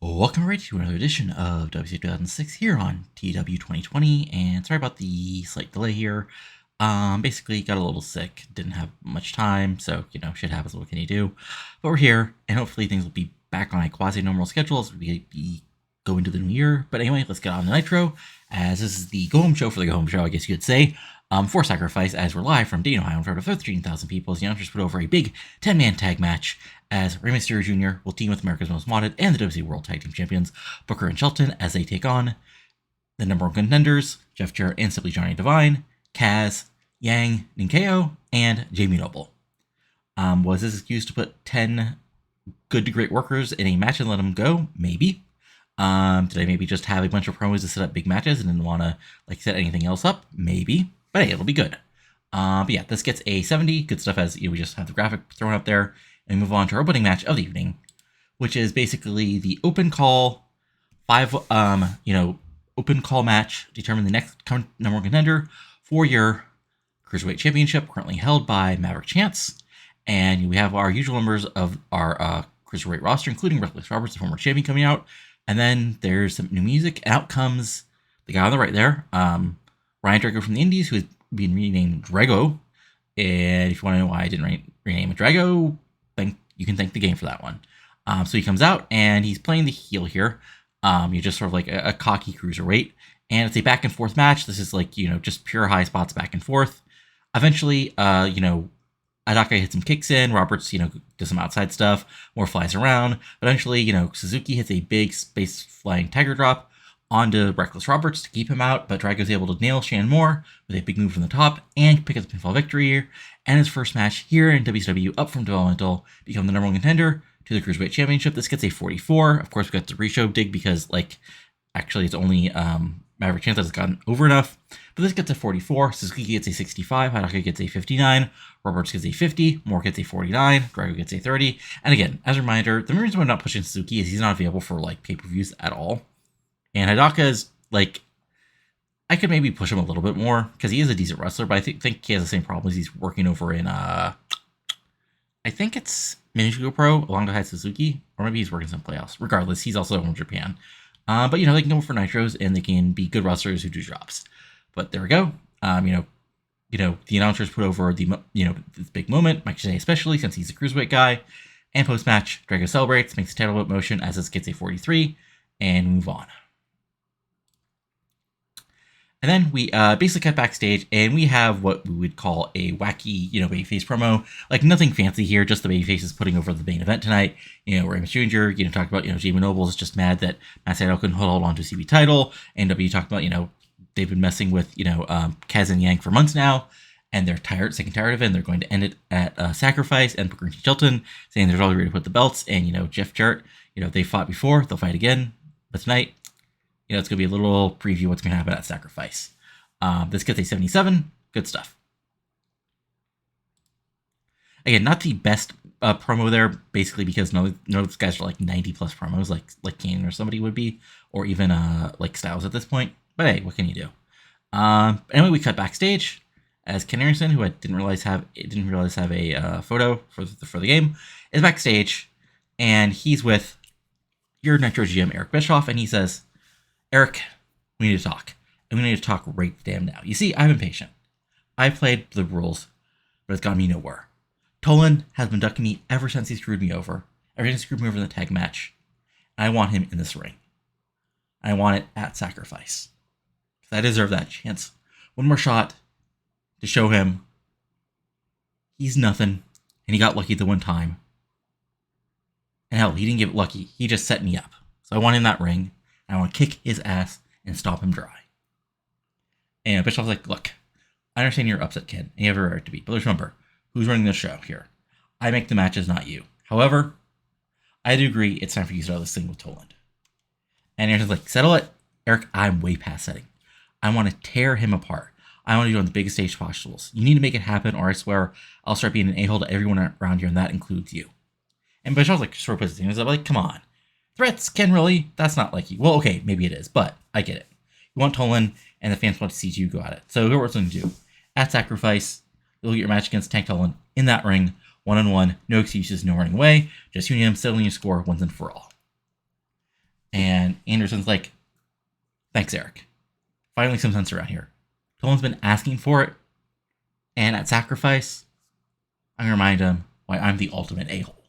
Welcome right to another edition of WCW 2006 here on TEW 2020, and sorry about the slight delay here. Basically got a little sick, didn't have much time, so, shit happens, what can you do? But we're here, and hopefully things will be back on a quasi-normal schedule as we go into the new year. But anyway, let's get on to Nitro, as this is the go-home show for the go-home show, I guess you could say, for Sacrifice, as we're live from Dayton, Ohio, in front of 13,000 people, as the announcers put over a big 10-man tag match, as Rey Jr. will team with America's Most Wanted and the WCW World Tag Team Champions, Booker and Shelton, as they take on the number one contenders, Jarrett and Simply Johnny Devine, Kaz, Yang, Ninkyo, and Jamie Knoble. Was this excuse to put 10 good to great workers in a match and let them go? Maybe. Did I maybe just have a bunch of promos to set up big matches and didn't want to set anything else up? Maybe. But hey, it'll be good. But yeah, this gets a 70. Good stuff, as we just have the graphic thrown up there. And move on to our opening match of the evening, which is basically the open call open call match to determine the next number one contender for your Cruiserweight Championship, currently held by Maverick Chance. And we have our usual members of our Cruiserweight roster, including Ric Flair, the former champion, coming out. And then there's some new music. Out comes the guy on the right there, Ryan Drago from the Indies, who has been renamed Drago. And if you want to know why I didn't rename it Drago, you can thank the game for that one. So he comes out and he's playing the heel here. You're just sort of like a cocky cruiserweight, and it's a back and forth match. This is just pure high spots back and forth. Eventually, Adaka hits some kicks in. Roberts, does some outside stuff. More flies around. Eventually, Suzuki hits a big space flying tiger drop onto Reckless Roberts to keep him out, but Drago's able to nail Shan Moore with a big move from the top and pick up the pinfall victory here. And his first match here in WCW, up from developmental, become the number one contender to the Cruiserweight Championship. This gets a 44. Of course, we got the re-show dig because, actually it's only Maverick Chance that's gotten over enough. But this gets a 44. Suzuki gets a 65. Hadaka gets a 59. Roberts gets a 50. Moore gets a 49. Drago gets a 30. And again, as a reminder, the reason why I'm not pushing Suzuki is he's not available for, pay-per-views at all. And Hadaka is, I could maybe push him a little bit more, because he is a decent wrestler, but I think he has the same problems. He's working over in, I think it's Minishugo Pro, alongside Suzuki, or maybe he's working someplace else. Regardless, he's also in Japan. But, they can go for nitros, and they can be good wrestlers who do drops. But there we go. The announcers put over the, this big moment, Mike Janae especially, since he's a cruiserweight guy. And post-match, Drago celebrates, makes a title whip motion as this gets a 43, and move on. And then we basically cut backstage, and we have what we would call a wacky, babyface promo. Nothing fancy here, just the babyface is putting over the main event tonight. Rey Jr., talked about, Jamie Knoble is just mad that Matt Sydal couldn't hold on to a CB title. And W talked about, they've been messing with, Kaz and Yang for months now, and they're sick and tired of it, and they're going to end it at Sacrifice. And Booker and Shelton saying they're already ready to put the belts, and, Jarrett, they fought before, they'll fight again. But tonight, it's going to be a little preview of what's going to happen at Sacrifice. This gets a 77. Good stuff. Again, not the best promo there, basically because none of those guys are 90 plus promos like Kane or somebody would be, or even Styles at this point. But hey, what can you do? Anyway, we cut backstage as Ken Anderson, who I didn't realize have a photo for the game, is backstage, and he's with your Nitro GM Eric Bischoff, and he says, Eric, we need to talk. And we need to talk right damn now. You see, I'm impatient. I've played the rules, but it's gotten me nowhere. Toland has been ducking me ever since he screwed me over. Ever since he screwed me over in the tag match. And I want him in this ring. I want it at Sacrifice. Because I deserve that chance. One more shot to show him he's nothing. And he got lucky the one time. And hell, he didn't get lucky. He just set me up. So I want him in that ring. I want to kick his ass and stop him dry. And Bischoff's like, look, I understand you're upset, kid, and you have a right to be. But let's remember, who's running the show here? I make the matches, not you. However, I do agree it's time for you to settle this thing with Toland. And Anderson's like, settle it? Eric, I'm way past setting. I want to tear him apart. I want to do it on the biggest stage possible. You need to make it happen, or I swear I'll start being an a-hole to everyone around here, and that includes you. And Bischoff's like, sort of puts his hands up, like, come on. Threats, Ken, really? That's not like you. Well, okay, maybe it is, but I get it. You want Toland, and the fans want to see you go at it. So here's what we're going to do. At Sacrifice, you'll get your match against Tank Toland in that ring, one-on-one, no excuses, no running away. Just you and him settling your score once and for all. Anderson's like, thanks, Eric. Finally some sense around here. Toland's been asking for it. And at Sacrifice, I'm going to remind him why I'm the ultimate a-hole.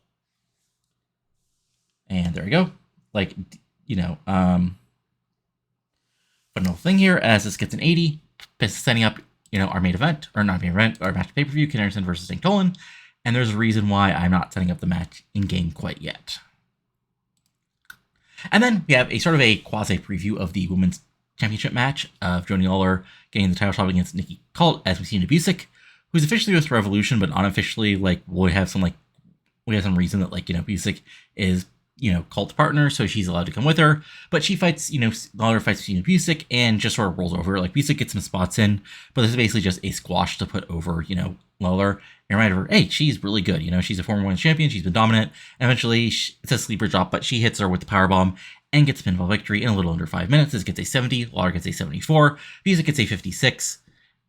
And there we go. Like, phenomenal thing here as this gets an 80. Setting up, our main event, or not main event, our match pay-per-view, Ken Anderson versus Tank Toland. And there's a reason why I'm not setting up the match in-game quite yet. And then we have a sort of a quasi-preview of the Women's Championship match of Joanie Laurer getting the title shot against Nikki Colt as we see Nabusic, who's officially with Revolution, but unofficially, we have some reason that, Nabusic is, Colt's partner, so she's allowed to come with her. But she fights, Laurer fights Nabusic and just sort of rolls over. Busic gets some spots in, but this is basically just a squash to put over, Laurer and remind her, hey, she's really good. She's a former women's champion. She's been dominant. And eventually, it's a sleeper drop, but she hits her with the powerbomb and gets a pinfall victory in a little under 5 minutes. This gets a 70. Laurer gets a 74. Busic gets a 56.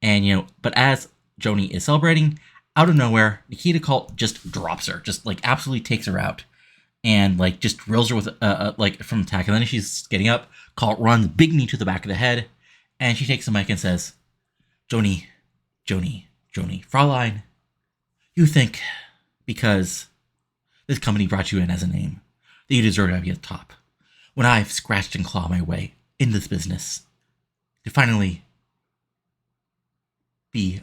And, but as Joanie is celebrating, out of nowhere, Nikita Colt just drops her. Just, absolutely takes her out. And, just drills her with, from attack. And then as she's getting up, Colt runs, big knee to the back of the head. And she takes the mic and says, Joanie, Fraulein, you think because this company brought you in as a name that you deserve to be at the top. When I've scratched and clawed my way in this business to finally be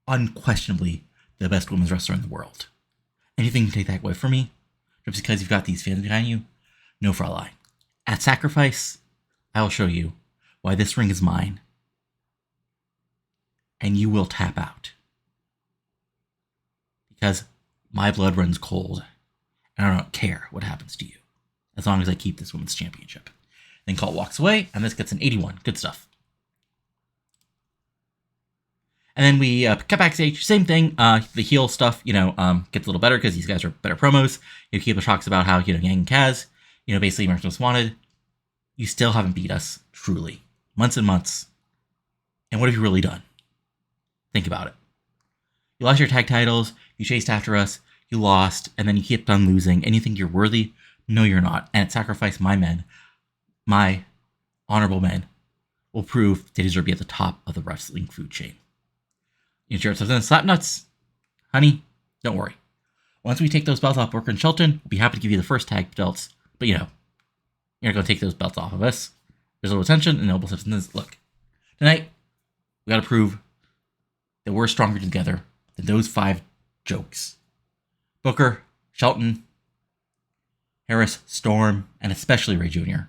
unquestionably the best women's wrestler in the world. And you think you can take that away from me just because you've got these fans behind you? No, Fraulein. At Sacrifice, I will show you why this ring is mine. And you will tap out. Because my blood runs cold. And I don't care what happens to you. As long as I keep this women's championship. Then Colt walks away, and this gets an 81. Good stuff. And then we cut backstage. Same thing. The heel stuff, gets a little better because these guys are better promos. Keeper talks about how, Yang and Kaz, basically American Most Wanted. You still haven't beat us, truly. Months and months. And what have you really done? Think about it. You lost your tag titles, you chased after us, you lost, and then you kept on losing, and you think you're worthy? No, you're not. And at Sacrifice, my men, my honorable men, will prove they deserve to be at the top of the wrestling food chain. Jarrett says, slap nuts. Honey, don't worry. Once we take those belts off Booker and Shelton, we'll be happy to give you the first tag belts. But you're not going to take those belts off of us. There's a little tension, and Noble says, look, tonight, we got to prove that we're stronger together than those 5 jokes. Booker, Shelton, Harris, Storm, and especially Rey Jr.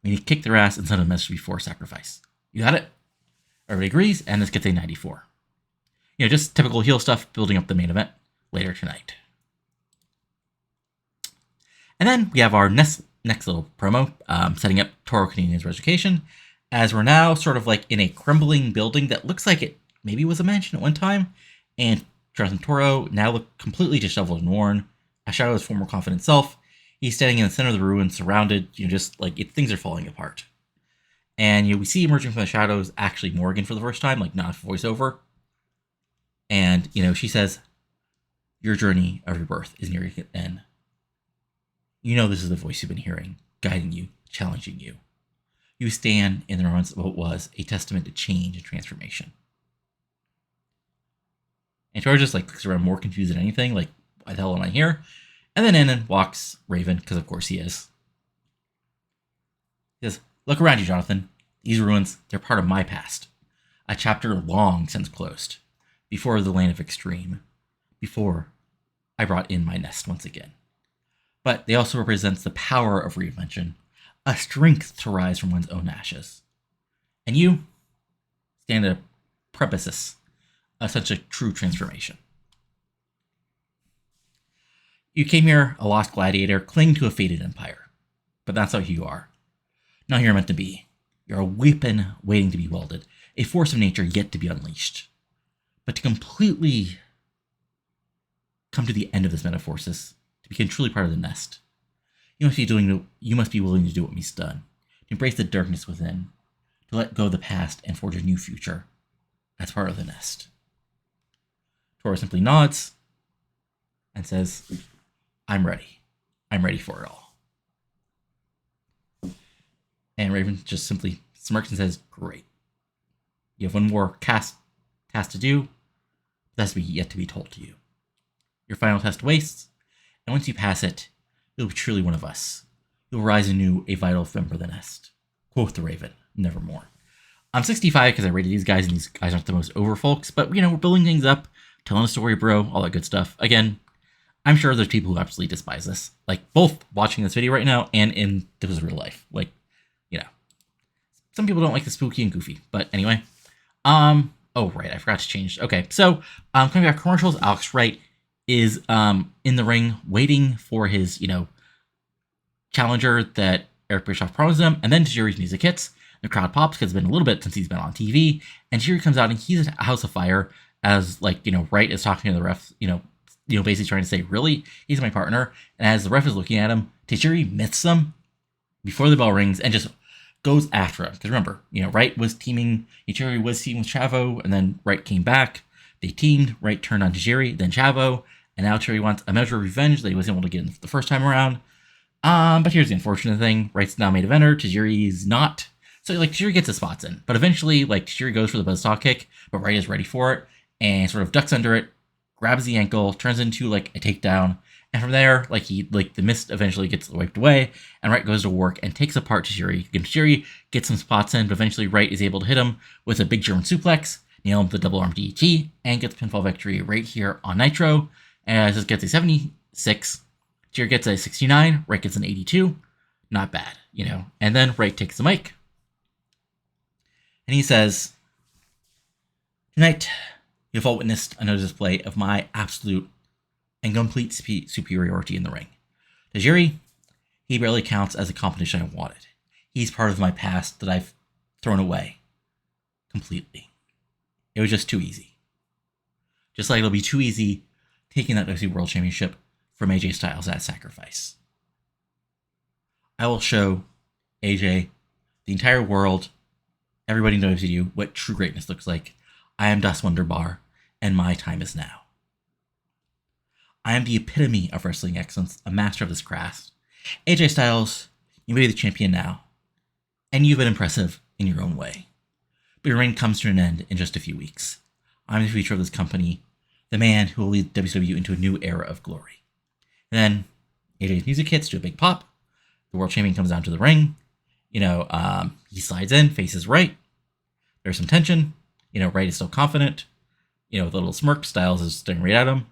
We need to kick their ass and send a message before Sacrifice. You got it? Everybody agrees, and this gets a 94. Just typical heel stuff building up the main event later tonight. And then we have our next little promo, setting up Toro Canadian's reeducation, as we're now sort of in a crumbling building that looks like it maybe was a mansion at one time, and Jonathan Toro now look completely disheveled and worn, a shadow of his former confident self. He's standing in the center of the ruins, surrounded, things are falling apart. And we see emerging from the shadows actually Morgan for the first time, not a voiceover. And she says, your journey of rebirth is nearing its end. This is the voice you've been hearing, guiding you, challenging you. You stand in the moments of what was a testament to change and transformation. And Toro just clicks around more confused than anything, why the hell am I here? And then in walks Raven, because of course he is. He says, look around you, Jonathan. These ruins, they're part of my past. A chapter long since closed. Before the land of extreme. Before I brought in my nest once again. But they also represents the power of reinvention. A strength to rise from one's own ashes. And you stand at a precipice of such a true transformation. You came here a lost gladiator, clinging to a faded empire. But that's how you are. Not who you're meant to be. You're a weapon waiting to be wielded, a force of nature yet to be unleashed. But to completely come to the end of this metamorphosis, to become truly part of the nest, you must be willing to do what needs done, to embrace the darkness within, to let go of the past and forge a new future as part of the nest. Toro simply nods and says, I'm ready. I'm ready for it all. And Raven just simply smirks and says, "Great. You have one more task to do. That's yet to be told to you. Your final test waits, and once you pass it, you'll be truly one of us. You'll rise anew a vital member of the nest." Quoth the Raven, nevermore. I'm 65 because I rated these guys, and these guys aren't the most over folks, but, we're building things up, telling a story, bro, all that good stuff. Again, I'm sure there's people who absolutely despise this, like, both watching this video right now and in this real life. Like, some people don't like the spooky and goofy, but anyway. Oh, right, I forgot to change. Okay, so, coming back commercials, Alex Wright is, in the ring waiting for his, challenger that Eric Bischoff promised him, and then Tajiri's music hits. The crowd pops because it's been a little bit since he's been on TV, and Tajiri comes out and he's a house of fire as, Wright is talking to the ref, basically trying to say, really? He's my partner. And as the ref is looking at him, Tajiri mitts him before the bell rings and just goes after him. Because remember, Wright was teaming, Tajiri was teaming with Chavo, and then Wright came back. They teamed, Wright turned on Tajiri, then Chavo, and now Tajiri wants a measure of revenge that he wasn't able to get in the first time around. But here's the unfortunate thing. Wright's now main eventer, Tajiri's not. So, Tajiri gets his spots in. But eventually, Tajiri goes for the buzzsaw kick, but Wright is ready for it, and sort of ducks under it, grabs the ankle, turns into, a takedown, and from there, the mist eventually gets wiped away, and Wright goes to work and takes apart Tajiri. Tajiri gets some spots in, but eventually Wright is able to hit him with a big German suplex, nail him with the double arm DDT, and gets pinfall victory right here on Nitro, and this gets a 76, Tajiri gets a 69, Wright gets an 82, not bad, and then Wright takes the mic, and he says, "Tonight, you've all witnessed another display of my absolute and complete superiority in the ring. Tajiri, he barely counts as a competition I wanted. He's part of my past that I've thrown away completely. It was just too easy. Just like it'll be too easy taking that WCW World Championship from AJ Styles at Sacrifice. I will show AJ, the entire world, everybody in WCW, what true greatness looks like. I am Das Wunderbar, and my time is now. I am the epitome of wrestling excellence, a master of this craft. AJ Styles, you may be the champion now, and you've been impressive in your own way. But your reign comes to an end in just a few weeks. I'm the future of this company, the man who will lead WCW into a new era of glory." And then AJ's music hits to a big pop. The world champion comes down to the ring. He slides in, faces Wright. There's some tension. Wright is still confident. With a little smirk, Styles is staring right at him.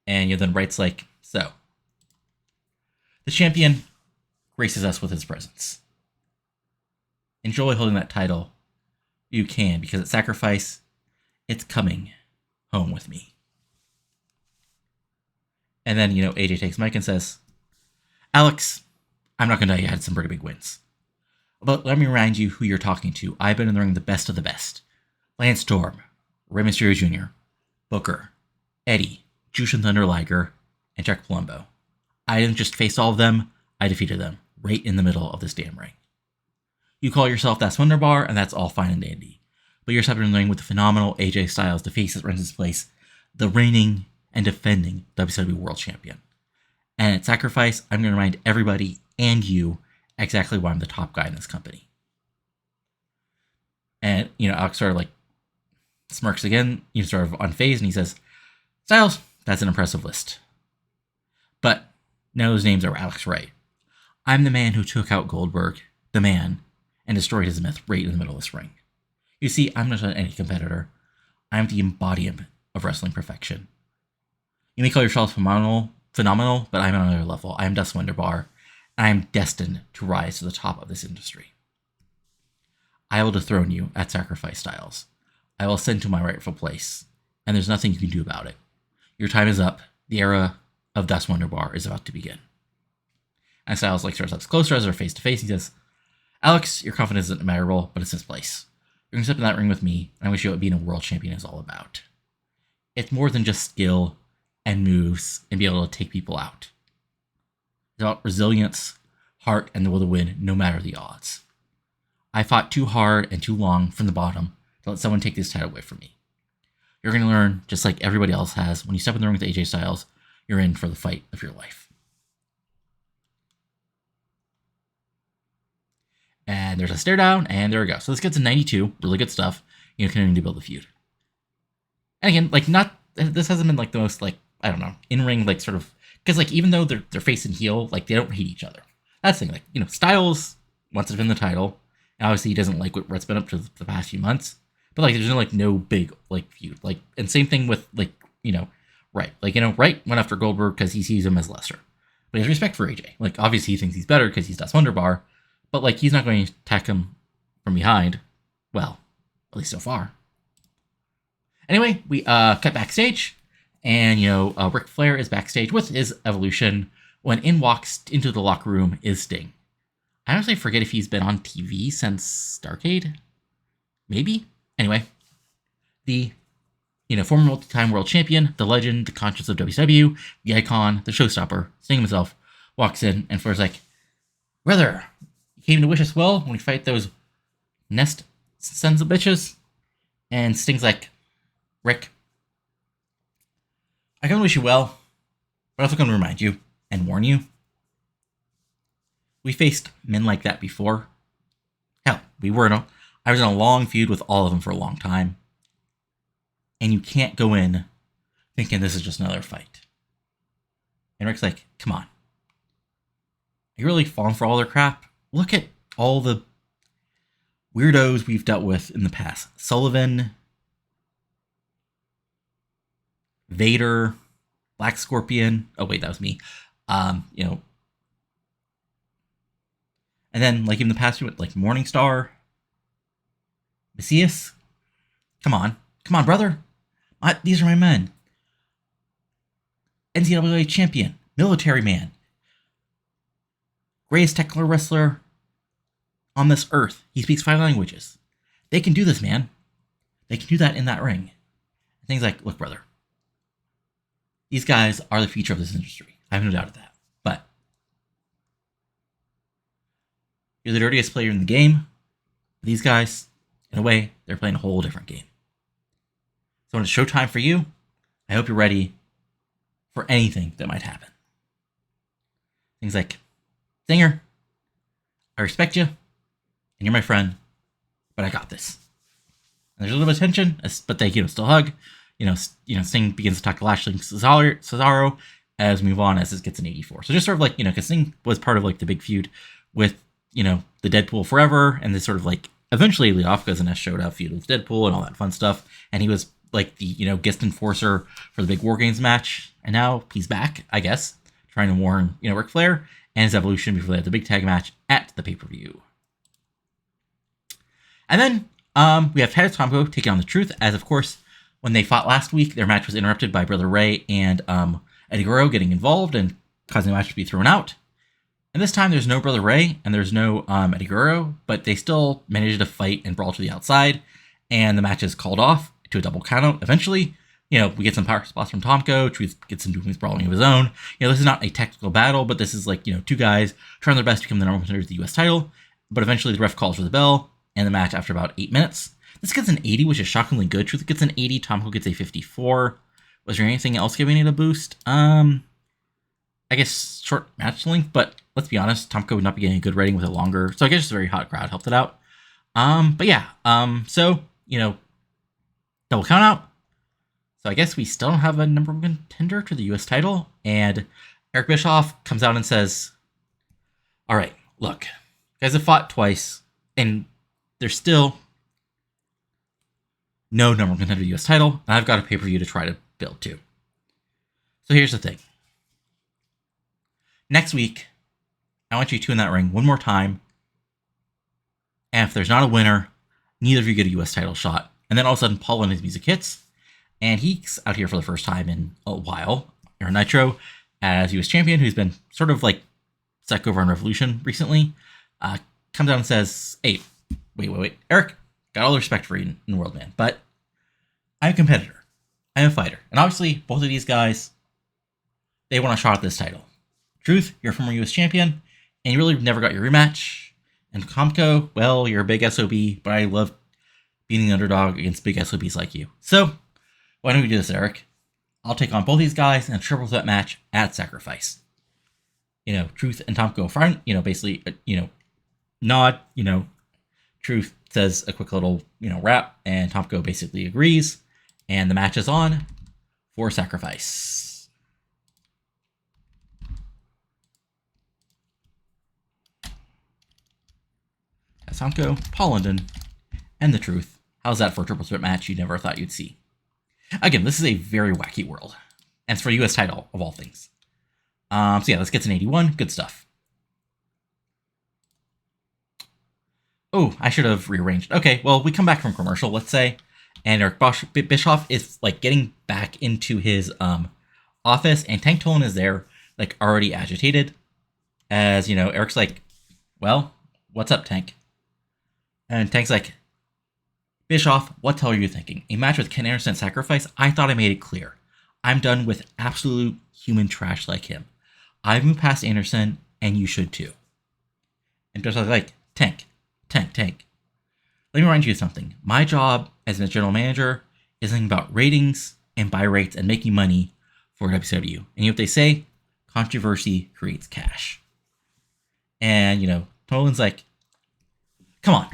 And then Wright's like, "So, the champion graces us with his presence. Enjoy holding that title. You can, because at Sacrifice, it's coming home with me." And then, AJ takes mic and says, "Alex, I'm not going to deny you had some pretty big wins. But let me remind you who you're talking to. I've been in the ring the best of the best. Lance Storm, Rey Jr., Booker, Eddie, Jushin Thunder Liger, and Jack Palumbo. I didn't just face all of them, I defeated them right in the middle of this damn ring. You call yourself Das Wunderbar, and that's all fine and dandy. But you're stepping in the ring with the phenomenal AJ Styles, the face that runs his place, the reigning and defending WCW World Champion. And at Sacrifice, I'm going to remind everybody and you exactly why I'm the top guy in this company." And, Alex sort of smirks again, sort of unfazed, and he says, "Styles, that's an impressive list. But none of those names are Alex Wright. I'm the man who took out Goldberg, the man, and destroyed his myth right in the middle of this ring. You see, I'm not any competitor. I'm the embodiment of wrestling perfection. You may call yourself phenomenal, but I'm on another level. I am Das Wunderbar, and I am destined to rise to the top of this industry. I will dethrone you at Sacrifice, Styles. I will ascend to my rightful place, and there's nothing you can do about it. Your time is up. The era of Das Wunderbar is about to begin." And Styles starts up closer as they're face to face. He says, "Alex, your confidence isn't admirable, but it's misplaced. You're going to step in that ring with me, and I'm going to show you what being a world champion is all about. It's more than just skill and moves and be able to take people out. It's about resilience, heart, and the will to win no matter the odds. I fought too hard and too long from the bottom to let someone take this title away from me. You're going to learn, just like everybody else has, when you step in the ring with AJ Styles, you're in for the fight of your life." And there's a stare down, and there we go. So this gets a 92. Really good stuff. Continuing to build the feud. And again, like, this hasn't been like the most, like, I don't know, in-ring, like, sort of, because like even though they're face and heel, like, they don't hate each other. That's the thing. Like, Styles wants to win the title, and obviously he doesn't like what's been up to the past few months. But like, there's no big like feud. Like, and same thing with like Wright. Like, Wright went after Goldberg because he sees him as lesser, but he has respect for AJ. Like, obviously he thinks he's better because he's Das Wunderbar, but like, he's not going to attack him from behind. Well, at least so far. Anyway, we cut backstage, and Ric Flair is backstage with his Evolution when in walks into the locker room is Sting. I honestly forget if he's been on TV since Starrcade. Maybe. Anyway, the former multi-time world champion, the legend, the conscience of WCW, the icon, the showstopper, Sting himself, walks in, and Flair's like, "Brother, you came to wish us well when we fight those nest sons of bitches?" And Sting's like, "Rick, I come to wish you well, but I also come to remind you and warn you. We faced men like that before. Hell, I was in a long feud with all of them for a long time. And you can't go in thinking this is just another fight." And Rick's like, "Come on. Are you really falling for all their crap? Look at all the weirdos we've dealt with in the past. Sullivan, Vader, Black Scorpion." Oh wait, that was me. And then like in the past, like Morningstar, Macias. Come on, brother. These are my men. NCAA champion, military man, greatest technical wrestler on this earth. He speaks 5 languages. They can do this, man. They can do that in that ring. And things like, look, brother, these guys are the future of this industry. I have no doubt of that. But you're the dirtiest player in the game. These guys, in a way, they're playing a whole different game. So when it's showtime for you, I hope you're ready for anything that might happen. Things like, Stinger, I respect you, and you're my friend, but I got this. And there's a little bit of tension, but they still hug. Sting begins to talk to Lashley and Cesaro as we move on as this gets an 84. So just sort of like, because Sting was part of like the big feud with, the Deadpool Forever, and this sort of like eventually lead off because in a showdown feud with Deadpool and all that fun stuff. And he was like the, guest enforcer for the big War Games match. And now he's back, I guess, trying to warn, Ric Flair and his Evolution before they have the big tag match at the pay-per-view. And then we have Titus Tomko taking on the Truth, as of course, when they fought last week, their match was interrupted by Brother Rey and Eddie Guerrero getting involved and causing the match to be thrown out. And this time there's no Brother Rey and there's no Eddie Guerrero, but they still managed to fight and brawl to the outside, and the match is called off to a double countout. Eventually, we get some power spots from Tomko. Truth gets him doing his brawling of his own. This is not a technical battle, but this is like, two guys trying their best to become the number one contender of the U.S. title. But eventually the ref calls for the bell, and the match after about 8 minutes. This gets an 80, which is shockingly good. Truth gets an 80. Tomko gets a 54. Was there anything else giving it a boost? I guess short match length, but let's be honest, Tomko would not be getting a good rating with a longer. So I guess just a very hot crowd helped it out. But yeah, so, double count out. So I guess we still don't have a number one contender to the U.S. title. And Eric Bischoff comes out and says, all right, look, you guys have fought twice, and there's still no number one contender to the U.S. title, and I've got a pay-per-view to try to build too. So here's the thing. Next week, I want you to in that ring one more time, and if there's not a winner, neither of you get a U.S. title shot. And then all of a sudden, Paul London's music hits, and he's out here for the first time in a while, Aaron Nitro, as U.S. champion, who's been sort of like stuck over on Revolution recently, comes out and says, hey, wait, Eric, got all the respect for you in the world, man, but I'm a competitor. I'm a fighter. And obviously, both of these guys, they want a shot at this title. Truth, you're a former U.S. champion, and you really never got your rematch. And Tomko, well, you're a big SOB, but I love being the underdog against big SOBs like you. So, why don't we do this, Eric? I'll take on both these guys in a triple threat match at Sacrifice. Truth and Tomko front, basically, nod, Truth says a quick little, rap, and Tomko basically agrees, and the match is on for Sacrifice. That's Tomko, Paul London, and the Truth. How's that for a triple threat match you never thought you'd see? Again, this is a very wacky world, and it's for a U.S. title of all things. So yeah, let's get to an 81. Good stuff. Oh, I should have rearranged. Okay, well, we come back from commercial, let's say, and Eric Bischoff is like getting back into his office, and Tank Toland is there, like already agitated, as Eric's like, "Well, what's up, Tank?" And Tank's like, "Bischoff, what the hell are you thinking? A match with Ken Anderson at Sacrifice? I thought I made it clear. I'm done with absolute human trash like him. I've moved past Anderson, and you should too." And Bischoff's like, Tank. Let me remind you of something. My job as a general manager is thinking about ratings and buy rates and making money for WCW. And you know what they say? Controversy creates cash. And, Toland's like, come on.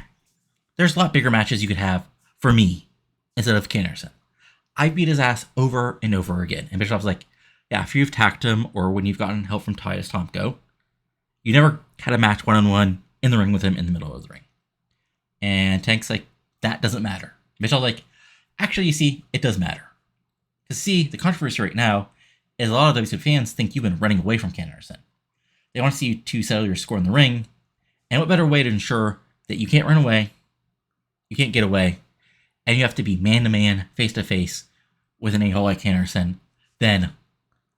There's a lot bigger matches you could have for me instead of Ken Anderson. I beat his ass over and over again. And Bischoff's like, yeah, if you've attacked him or when you've gotten help from Titus Tomko, you never had a match one-on-one in the ring with him in the middle of the ring. And Tank's like, that doesn't matter. Bischoff's like, actually, you see, it does matter. Because see, the controversy right now is a lot of WCW fans think you've been running away from Ken Anderson. They want to see you two settle your score in the ring. And what better way to ensure that you can't run away, you can't get away, and you have to be man-to-man, face-to-face with an a-hole like Ken Anderson than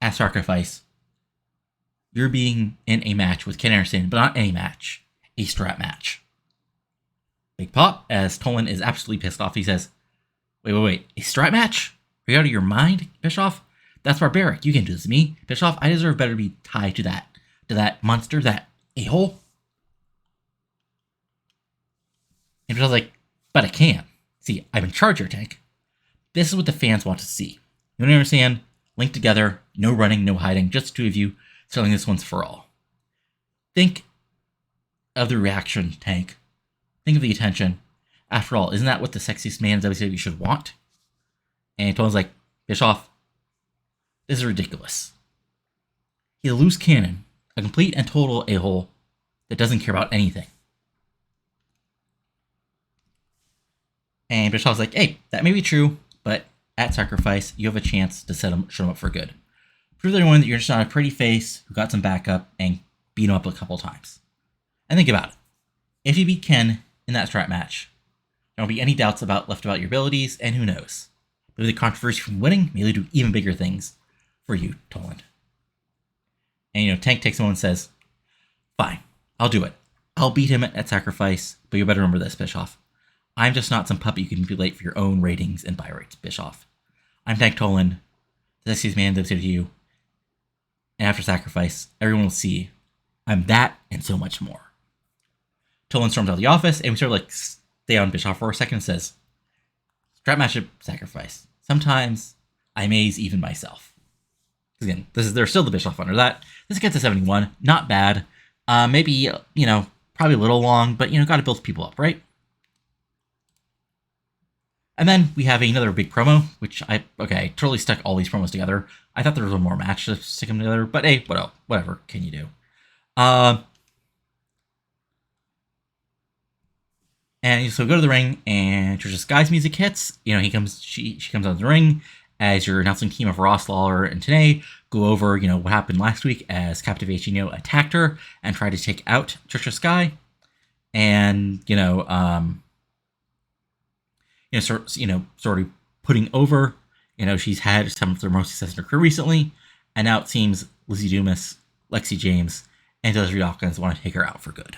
at Sacrifice, you're being in a match with Ken Anderson, but not any match, a strap match. Big pop, as Toland is absolutely pissed off. He says, wait, a strap match? Are you out of your mind, Bischoff? That's barbaric. You can't do this to me. Bischoff, I deserve better to be tied to that monster, that a-hole. And Bischoff's like, but I can. See, I'm in charge here, Tank. This is what the fans want to see. You don't understand? Linked together, no running, no hiding, just the two of you selling this once for all. Think of the reaction, Tank. Think of the attention. After all, isn't that what the sexiest man in WCW should want? And Toland's like, Bischoff, this is ridiculous. He's a loose cannon, a complete and total a-hole that doesn't care about anything. And Bischoff's like, hey, that may be true, but at Sacrifice, you have a chance to show him up for good. Prove to everyone that you're just not a pretty face who got some backup and beat him up a couple times. And think about it. If you beat Ken in that strap match, there won't be any doubts left about your abilities, and who knows? Maybe the controversy from winning may lead to even bigger things for you, Toland. And, Tank takes him on and says, fine, I'll do it. I'll beat him at Sacrifice, but you better remember this, Bischoff. I'm just not some puppet you can manipulate for your own ratings and buy rates, Bischoff. I'm Tank Toland, the sexiest man in WCW, and after Sacrifice, everyone will see I'm that and so much more. Toland storms out of the office, and we sort of stay on Bischoff for a second and says, strap match at Sacrifice. Sometimes I amaze even myself. Again, there's still the Bischoff under that. This gets to 71. Not bad. Maybe, probably a little long, but, got to build people up, right? And then we have another big promo, which I totally stuck all these promos together. I thought there was one more match to stick them together, but hey, whatever can you do? And so we go to the ring, and Tricia Skye's music hits. She comes out of the ring as your announcing team of Ross, Lawler, and Tenay go over, what happened last week as Captivation, attacked her and tried to take out Tricia Skye. And, sort of putting over, she's had some of their most success in her career recently. And now it seems Lizzie Dumas, Lexi James, and Desiree Dawkins want to take her out for good.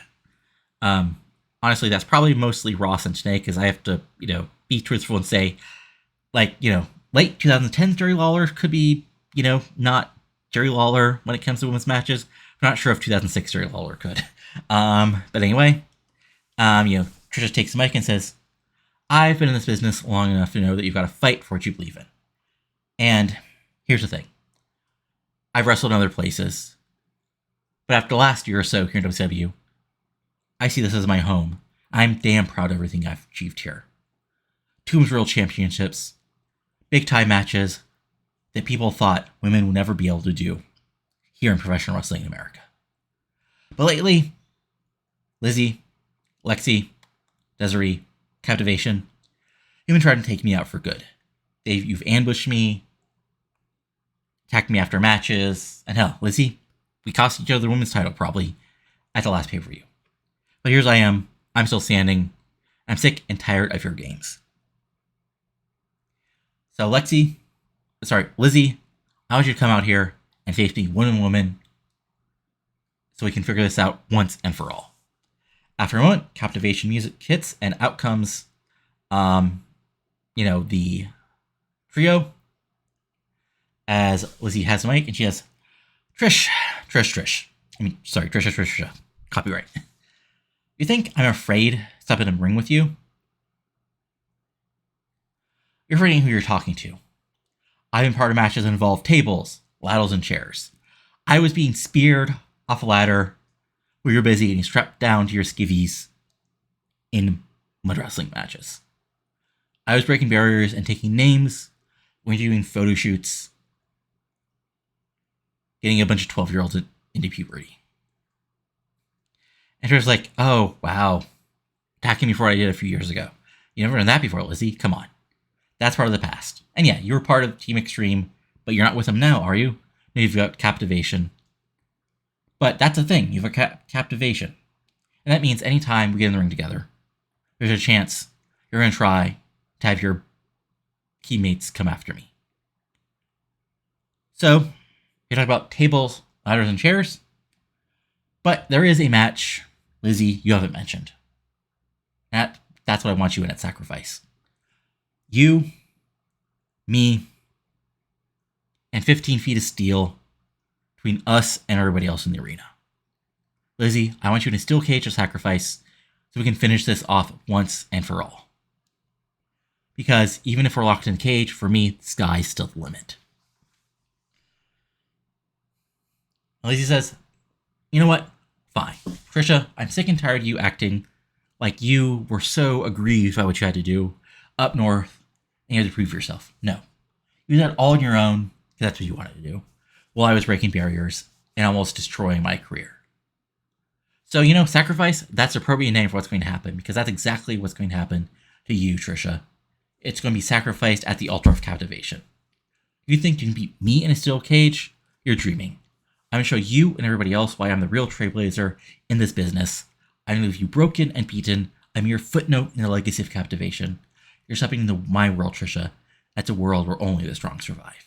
Honestly, that's probably mostly Ross and Tenay, because I have to, be truthful and say, late 2010's Jerry Lawler could be, not Jerry Lawler when it comes to women's matches. I'm not sure if 2006 Jerry Lawler could. But anyway, Tricia takes the mic and says, I've been in this business long enough to know that you've got to fight for what you believe in. And here's the thing. I've wrestled in other places, but after the last year or so here in WCW, I see this as my home. I'm damn proud of everything I've achieved here. 2 Women's World Championships, big time matches that people thought women would never be able to do here in professional wrestling in America. But lately, Lizzie, Lexi, Desiree, Captivation, you've been trying to take me out for good. You've ambushed me, attacked me after matches, and hell, Lizzie, we cost each other the women's title probably at the last pay-per-view. But here's I am, I'm still standing, I'm sick and tired of your games. So Lizzie, I want you to come out here and face me woman so we can figure this out once and for all. After a moment, Captivation music hits and out comes, the trio, as Lizzie has the mic and she has, Trish. Tricia. Copyright. You think I'm afraid to step in the ring with you? You're forgetting who you're talking to. I've been part of matches that involved tables, ladders, and chairs. I was being speared off a ladder where you're busy getting strapped down to your skivvies in mud wrestling matches. I was breaking barriers and taking names when doing photo shoots, getting a bunch of 12-year-olds into puberty. And Trish's like, oh, wow, attacking me for what I did a few years ago. You never done that before, Lizzie. Come on. That's part of the past. And yeah, you were part of Team Extreme, but you're not with them now, are you? No, you've got Captivation. But that's the thing. You've got Captivation. And that means anytime we get in the ring together, there's a chance you're going to try to have your teammates come after me. So, you talk about tables, ladders, and chairs. But there is a match, Lizzie, you haven't mentioned. That's what I want you in at Sacrifice. You, me, and 15 feet of steel between us and everybody else in the arena. Lizzie, I want you in a steel cage of Sacrifice so we can finish this off once and for all. Because even if we're locked in a cage, for me, the sky's still the limit. Lizzie says, you know what? Fine. Tricia, I'm sick and tired of you acting like you were so aggrieved by what you had to do up north and you had to prove yourself. No. You did that all on your own because that's what you wanted to do. While I was breaking barriers and almost destroying my career. So, Sacrifice, that's the appropriate name for what's going to happen because that's exactly what's going to happen to you, Tricia. It's going to be sacrificed at the altar of Captivation. You think you can beat me in a steel cage? You're dreaming. I'm going to show you and everybody else why I'm the real trailblazer in this business. I'm going to leave you broken and beaten. I'm your footnote in the legacy of Captivation. You're stepping into my world, Tricia. That's a world where only the strong survive.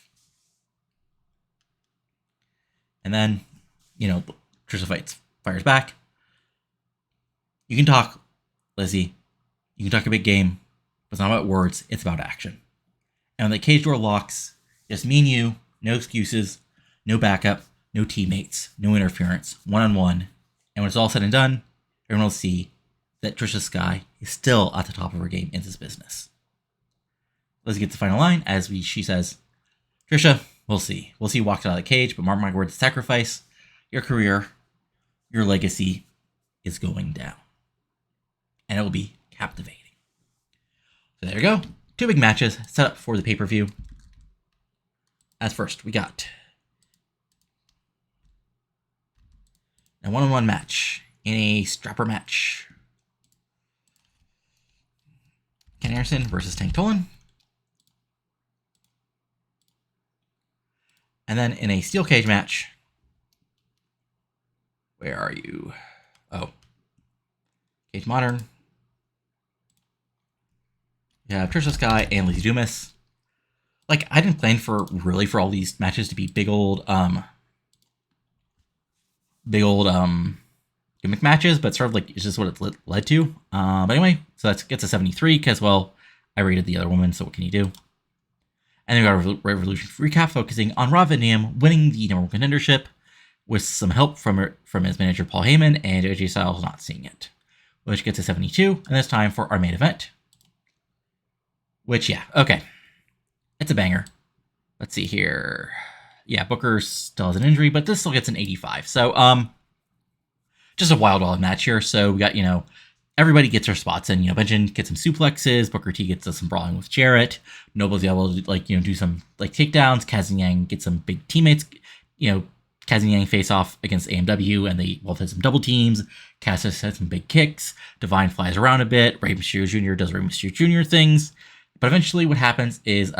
And then, Tricia fires back. You can talk, Lizzie. You can talk a big game, but it's not about words, it's about action. And when the cage door locks, just me and you, no excuses, no backup, no teammates, no interference, one-on-one. And when it's all said and done, everyone will see that Tricia Skye is still at the top of her game in this business. Lizzie gets the final line as she says, Tricia, we'll see. We'll see you walked out of the cage, but mark my words, Sacrifice, your career, your legacy is going down. And it will be captivating. So there you go. 2 big matches set up for the pay-per-view. As first, we got a 1-on-1 match in a strapper match. Ken Anderson versus Tank Toland. And then in a steel cage match, where are you? Oh, Cage Modern. You have Tricia Skye and Lizzie Dumas. Like, I didn't plan for all these matches to be big old gimmick matches, but sort of like it's just what it led to. But anyway, so that gets a 73 because, well, I rated the other woman, so what can you do? And then we got a Revolution recap focusing on Rob Van Dam winning the number 1 contendership with some help from his manager Paul Heyman and AJ Styles not seeing it, which gets a 72. And it's time for our main event. Which, yeah, okay. It's a banger. Let's see here. Yeah, Booker still has an injury, but this still gets an 85. So, just a wild match here. So we got, everybody gets their spots in. Benjamin gets some suplexes, Booker T gets some brawling with Jarrett, Noble's able to do some takedowns, Kaz and Yang get some big teammates, Kaz and Yang face off against AMW, and they both had some double teams. Kaz has had some big kicks. Devine flies around a bit. Rey Jr. does Rey Jr. things. But eventually what happens is,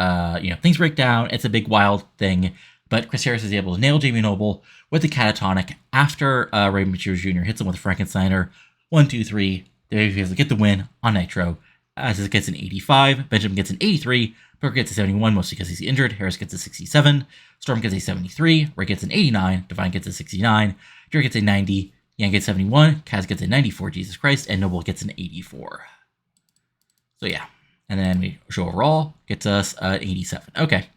things break down. It's a big wild thing. But Chris Harris is able to nail Jamie Knoble with the catatonic after Rey Jr. hits him with a Frankensteiner. 1, 2, 3. The babyface get the win on Nitro. As gets an 85. Benjamin gets an 83. Booker gets a 71, mostly because he's injured. Harris gets a 67. Storm gets a 73. Ray gets an 89. Devine gets a 69. Jarrett gets a 90. Yang gets 71. Kaz gets a 94, Jesus Christ. And Knoble gets an 84. So yeah. And then we show overall. Gets us an 87. Okay.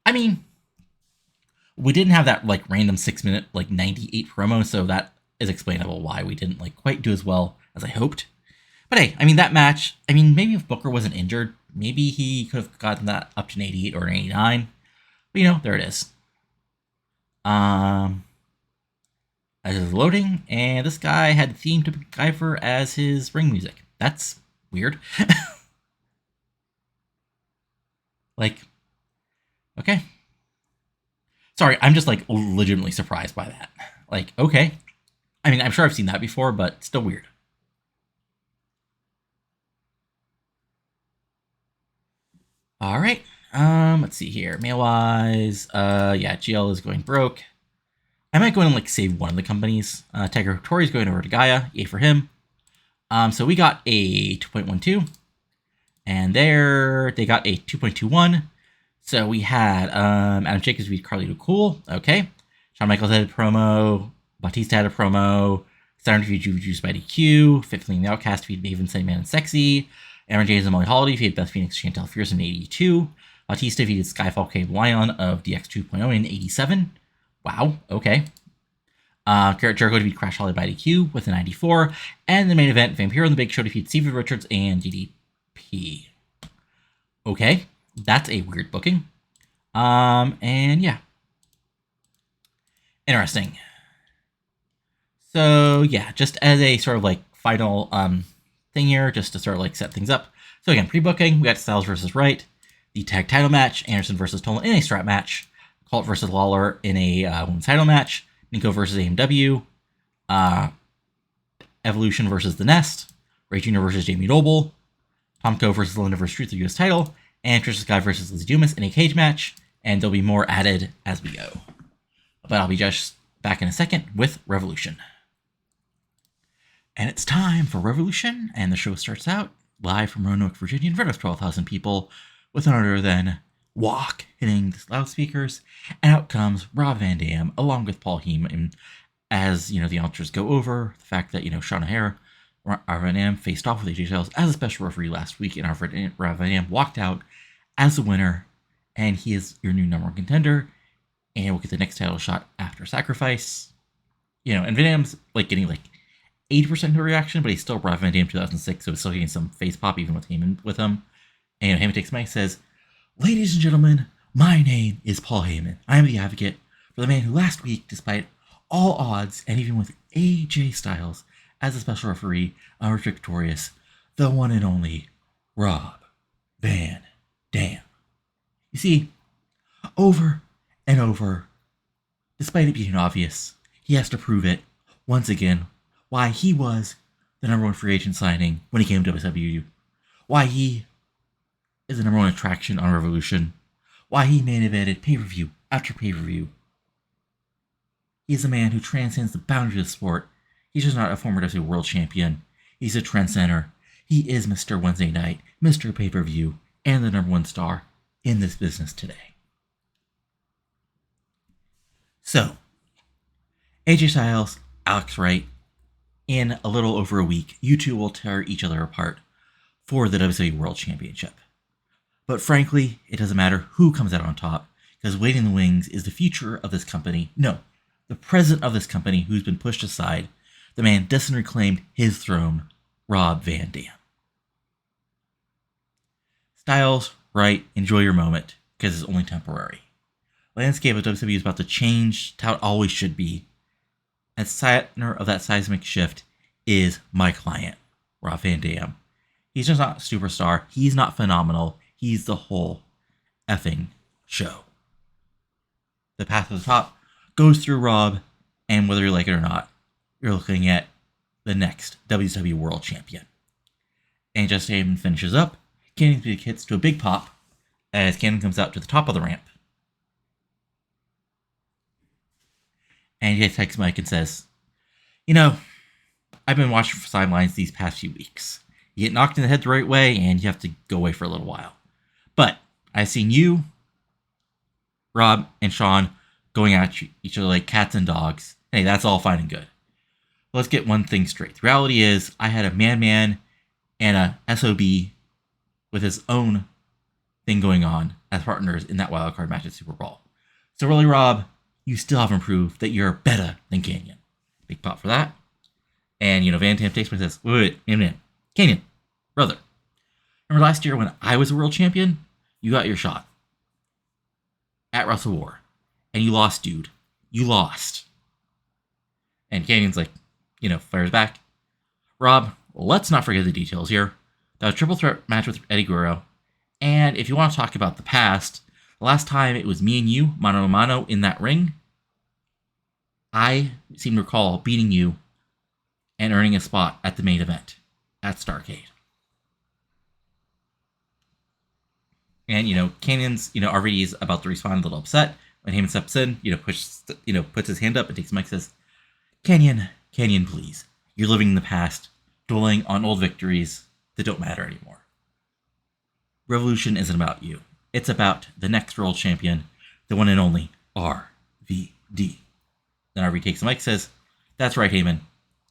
I mean, we didn't have that random 6-minute 98 promo, so that is explainable why we didn't quite do as well as I hoped. But hey, I mean, that match, maybe if Booker wasn't injured, maybe he could have gotten that up to an 88 or an 89. But there it is. As it's loading, and this guy had the theme to MacGyver as his ring music. That's weird. Okay. Sorry, I'm just legitimately surprised by that. Okay. I'm sure I've seen that before, but still weird. All right. Let's see here. Mail-wise, GL is going broke. I might go in and save one of the companies. Tiger Tori's going over to Gaia. Yay for him. So we got a 2.12. And there they got a 2.21. So we had Adam Jacobs beat Carlito Cool. Okay. Shawn Michaels had a promo. Batista had a promo. Steiner defeated Juice by DQ. Fifth Lane the Outcast defeated Maven, Sandman, and Sexy. Aaron James and Molly Holiday defeated Beth Phoenix, Chantel Fierce in 82. Batista defeated Skyfall Cable Lion of DX 2.0 in 87. Wow, okay. Garrett Jericho defeated Crash Holly by DQ with a 94. And the main event, Vampiro and the Big Show defeated Steven Richards and DDP. Okay, that's a weird booking. And yeah. Interesting. So yeah, just as a sort of final thing here, just to sort of set things up. So again, pre-booking, we got Styles versus Wright, the tag title match, Anderson versus Toland in a strap match, Colt versus Lawler in a women's title match, Ninkyo versus AMW, Evolution versus The Nest, Rey Jr. versus Jamie Knoble, Tomko versus Linda versus Truth, the US title, and Tricia Skye versus Lizzie Dumas in a cage match, and there'll be more added as we go. But I'll be just back in a second with Revolution. And it's time for Revolution, and the show starts out live from Roanoke, Virginia, in front of 12,000 people, with none other than Walk hitting the loudspeakers, and out comes Rob Van Dam, along with Paul Heyman, as, the announcers go over the fact that, Sean O'Hara, Rob Van Dam faced off with AJ Styles as a special referee last week, and Rob Van Dam walked out as the winner, and he is your new number one contender, and we'll get the next title shot after Sacrifice. And Van Dam's, getting, 80% of the reaction, but he's still Rob Van Dam 2006, so he's still getting some face pop even with Heyman with him. And Heyman takes the mic and says, "Ladies and gentlemen, my name is Paul Heyman. I am the advocate for the man who last week, despite all odds, and even with AJ Styles as a special referee, emerged victorious, the one and only Rob Van Dam." You see, over and over, despite it being obvious, he has to prove it once again why he was the number one free agent signing when he came to WCW, why he is the number one attraction on Revolution, why he main evented pay-per-view after pay-per-view. He's a man who transcends the boundaries of sport. He's just not a former WCW world champion. He's a trendsetter. He is Mr. Wednesday Night, Mr. Pay-per-view, and the number one star in this business today. So, AJ Styles, Alex Wright, in a little over a week, you two will tear each other apart for the WCW World Championship. But frankly, it doesn't matter who comes out on top, because waiting in the wings is the future of this company. No, the president of this company who's been pushed aside, the man destined to reclaim his throne, Rob Van Dam. Styles, Wright, enjoy your moment, because it's only temporary. The landscape of WCW is about to change to how it always should be. At the center of that seismic shift is my client, Rob Van Dam. He's just not a superstar. He's not phenomenal. He's the whole effing show. The path to the top goes through Rob, and whether you like it or not, you're looking at the next WCW World Champion. And just as Heyman finishes up, Cannon's music hits to a big pop as Cannon comes out to the top of the ramp. And he takes Mike and says, you know, I've been watching for sidelines these past few weeks. You get knocked in the head the right way, and you have to go away for a little while. But I've seen you, Rob, and Sean going at each other like cats and dogs. Hey, that's all fine and good. Let's get one thing straight. The reality is, I had a man and a SOB with his own thing going on as partners in that wild card match at Super Bowl. So really, Rob, you still haven't proved that you're better than Canyon. Big pop for that. And, Van Dam takes me and says, wait, Canyon, brother. Remember last year when I was a world champion? You got your shot. At Wrestle War. And you lost, dude. You lost. And Canyon's like, fires back. Rob, let's not forget the details here. That was a triple threat match with Eddie Guerrero. And if you want to talk about the past, the last time it was me and you, mano a mano, in that ring, I seem to recall beating you and earning a spot at the main event at Starrcade. And, Canyon's, already is about to respond a little upset when Heyman steps in, puts his hand up and takes the mic and says, Canyon, please. You're living in the past, dwelling on old victories that don't matter anymore. Revolution isn't about you. It's about the next world champion, the one and only RVD. Then RVD takes the mic and says, that's right, Heyman.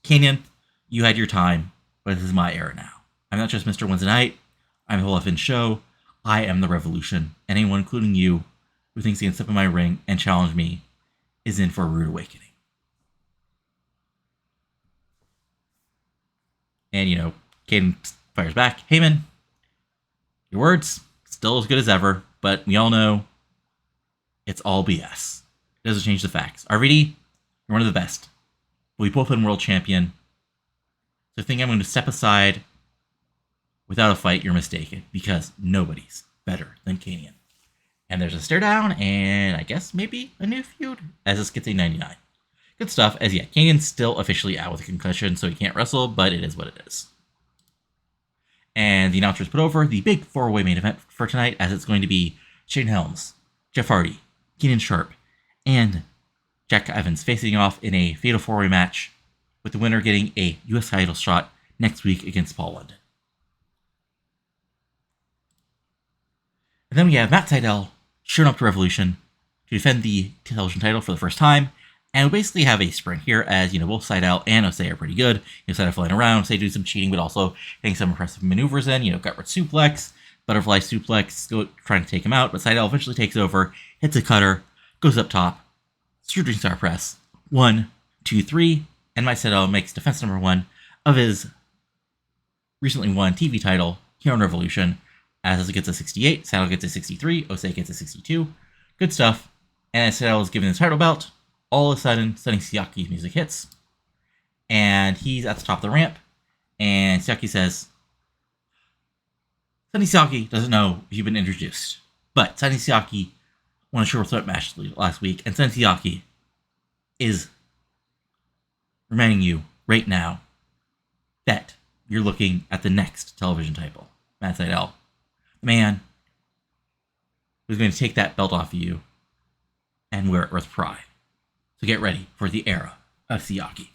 Canyon, you had your time, but this is my era now. I'm not just Mr. Wednesday Night. I'm the whole effing show. I am the Revolution. And anyone, including you, who thinks he can step in my ring and challenge me is in for a rude awakening. And, Caden fires back. Heyman, your words, still as good as ever, but we all know it's all BS. It doesn't change the facts. RVD, you're one of the best. But we both been world champion. So I think I'm going to step aside without a fight. You're mistaken, because nobody's better than Canyon. And there's a stare down, and I guess maybe a new feud, as this gets a 99. Good stuff, as Canyon's still officially out with a concussion, so he can't wrestle, but it is what it is. And the announcers put over the big four-way main event for tonight, as it's going to be Shane Helms, Jeff Hardy, Keenan Sharp, and Jack Evans facing off in a fatal four-way match, with the winner getting a U.S. title shot next week against Paul London. And then we have Matt Sydal showing up to Revolution to defend the television title for the first time. And we basically have a sprint here as, both Sydal and Osei are pretty good. Sydal flying around, Osei doing some cheating, but also getting some impressive maneuvers in. Gut-wrench suplex, butterfly suplex, trying to take him out. But Sydal eventually takes over, hits a cutter, goes up top, shooting star press. 1, 2, 3. And Matt Sydal makes defense number 1 of his recently won TV title here on Revolution. As it gets a 68, Sydal gets a 63, Osei gets a 62. Good stuff. And as Sydal is given the title belt, all of a sudden, Sonny Siaki's music hits. And he's at the top of the ramp. And Siaki says, Sonny Siaki doesn't know if you've been introduced. But Sonny Siaki won a triple threat match last week. And Sonny Siaki is reminding you right now that you're looking at the next television title. Matt Sydal. The man who's going to take that belt off of you and wear it with pride. So get ready for the era of Siaki.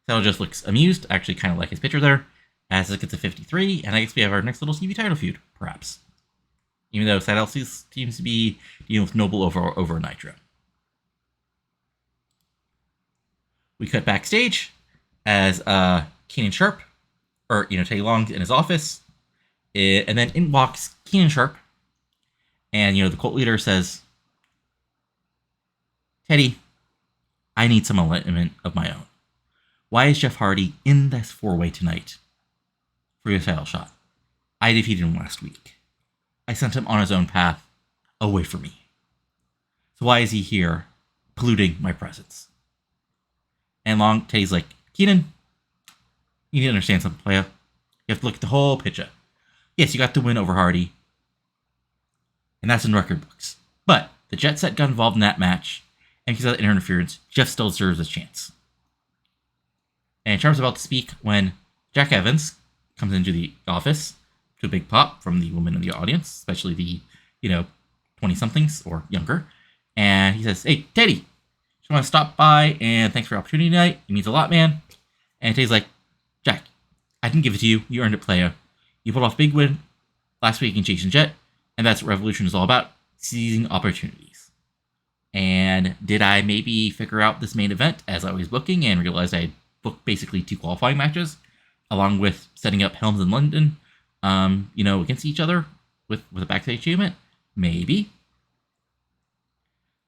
Sydal just looks amused, actually kind of like his picture there, as it gets a 53, and I guess we have our next little TV title feud, perhaps. Even though Sydal seems to be dealing with Knoble over Nitro. We cut backstage as Keenan Sharp, Teddy Long's in his office, and then in walks Keenan Sharp, and, the cult leader says, Teddy, I need some enlightenment of my own. Why is Jeff Hardy in this four-way tonight for your title shot? I defeated him last week. I sent him on his own path away from me. So why is he here polluting my presence? And Teddy's like, Keenan, you need to understand something, playa. You have to look at the whole picture. Yes, you got the win over Hardy, and that's in record books. But the Jet Set got involved in that match, and because of that interference, Jeff still deserves a chance. And Charm's about to speak when Jack Evans comes into the office to a big pop from the women in the audience, especially the, 20-somethings or younger. And he says, "Hey, Teddy, just want to stop by and thanks for the opportunity tonight. It means a lot, man." And Teddy's like, "Jack, I didn't give it to you. You earned it, player. You pulled off a big win last week in Jason Jet, and that's what Revolution is all about, seizing opportunities. And did I maybe figure out this main event as I was booking and realized I had booked basically 2 qualifying matches, along with setting up Helms and London, against each other with a backstage achievement? Maybe.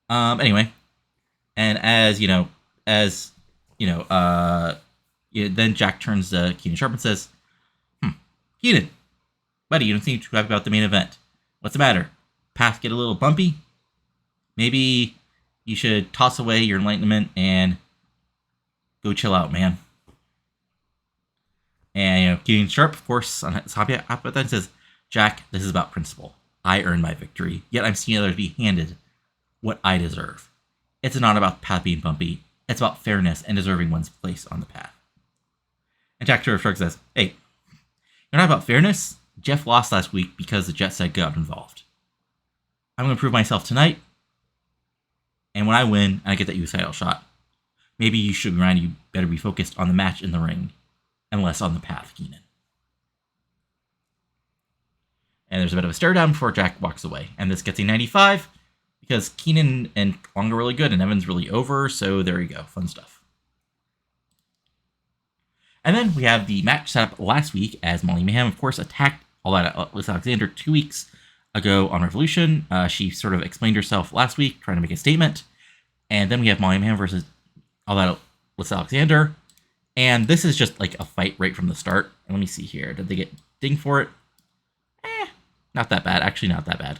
Anyway, and then Jack turns to Keenan Sharp and says, "Keenan, buddy, you don't seem too happy about the main event. What's the matter? Path get a little bumpy? Maybe you should toss away your enlightenment and go chill out, man." And Keenan Sharp, of course, on his happy about that, says, "Jack, this is about principle. I earned my victory, yet I'm seeing others be handed what I deserve. It's not about the path being bumpy. It's about fairness and deserving one's place on the path." And Jack Sharp says, "Hey, you're not about fairness. Jeff lost last week because the Jet Set got involved. I'm going to prove myself tonight. And when I win, and I get that US title shot, maybe you should remind you better be focused on the match in the ring and less on the path, Keenan." And there's a bit of a stare down before Jack walks away. And this gets a 95 because Keenan and Long are really good and Evan's really over. So there you go. Fun stuff. And then we have the match set up last week as Molly Mayhem, of course, attacked All That Alyssa Alexander 2 weeks ago on Revolution. She sort of explained herself last week, trying to make a statement. And then we have Molly Mayhem versus All That Alyssa Alexander. And this is just like a fight right from the start. And let me see here. Did they get dinged for it? Not that bad. Actually, not that bad.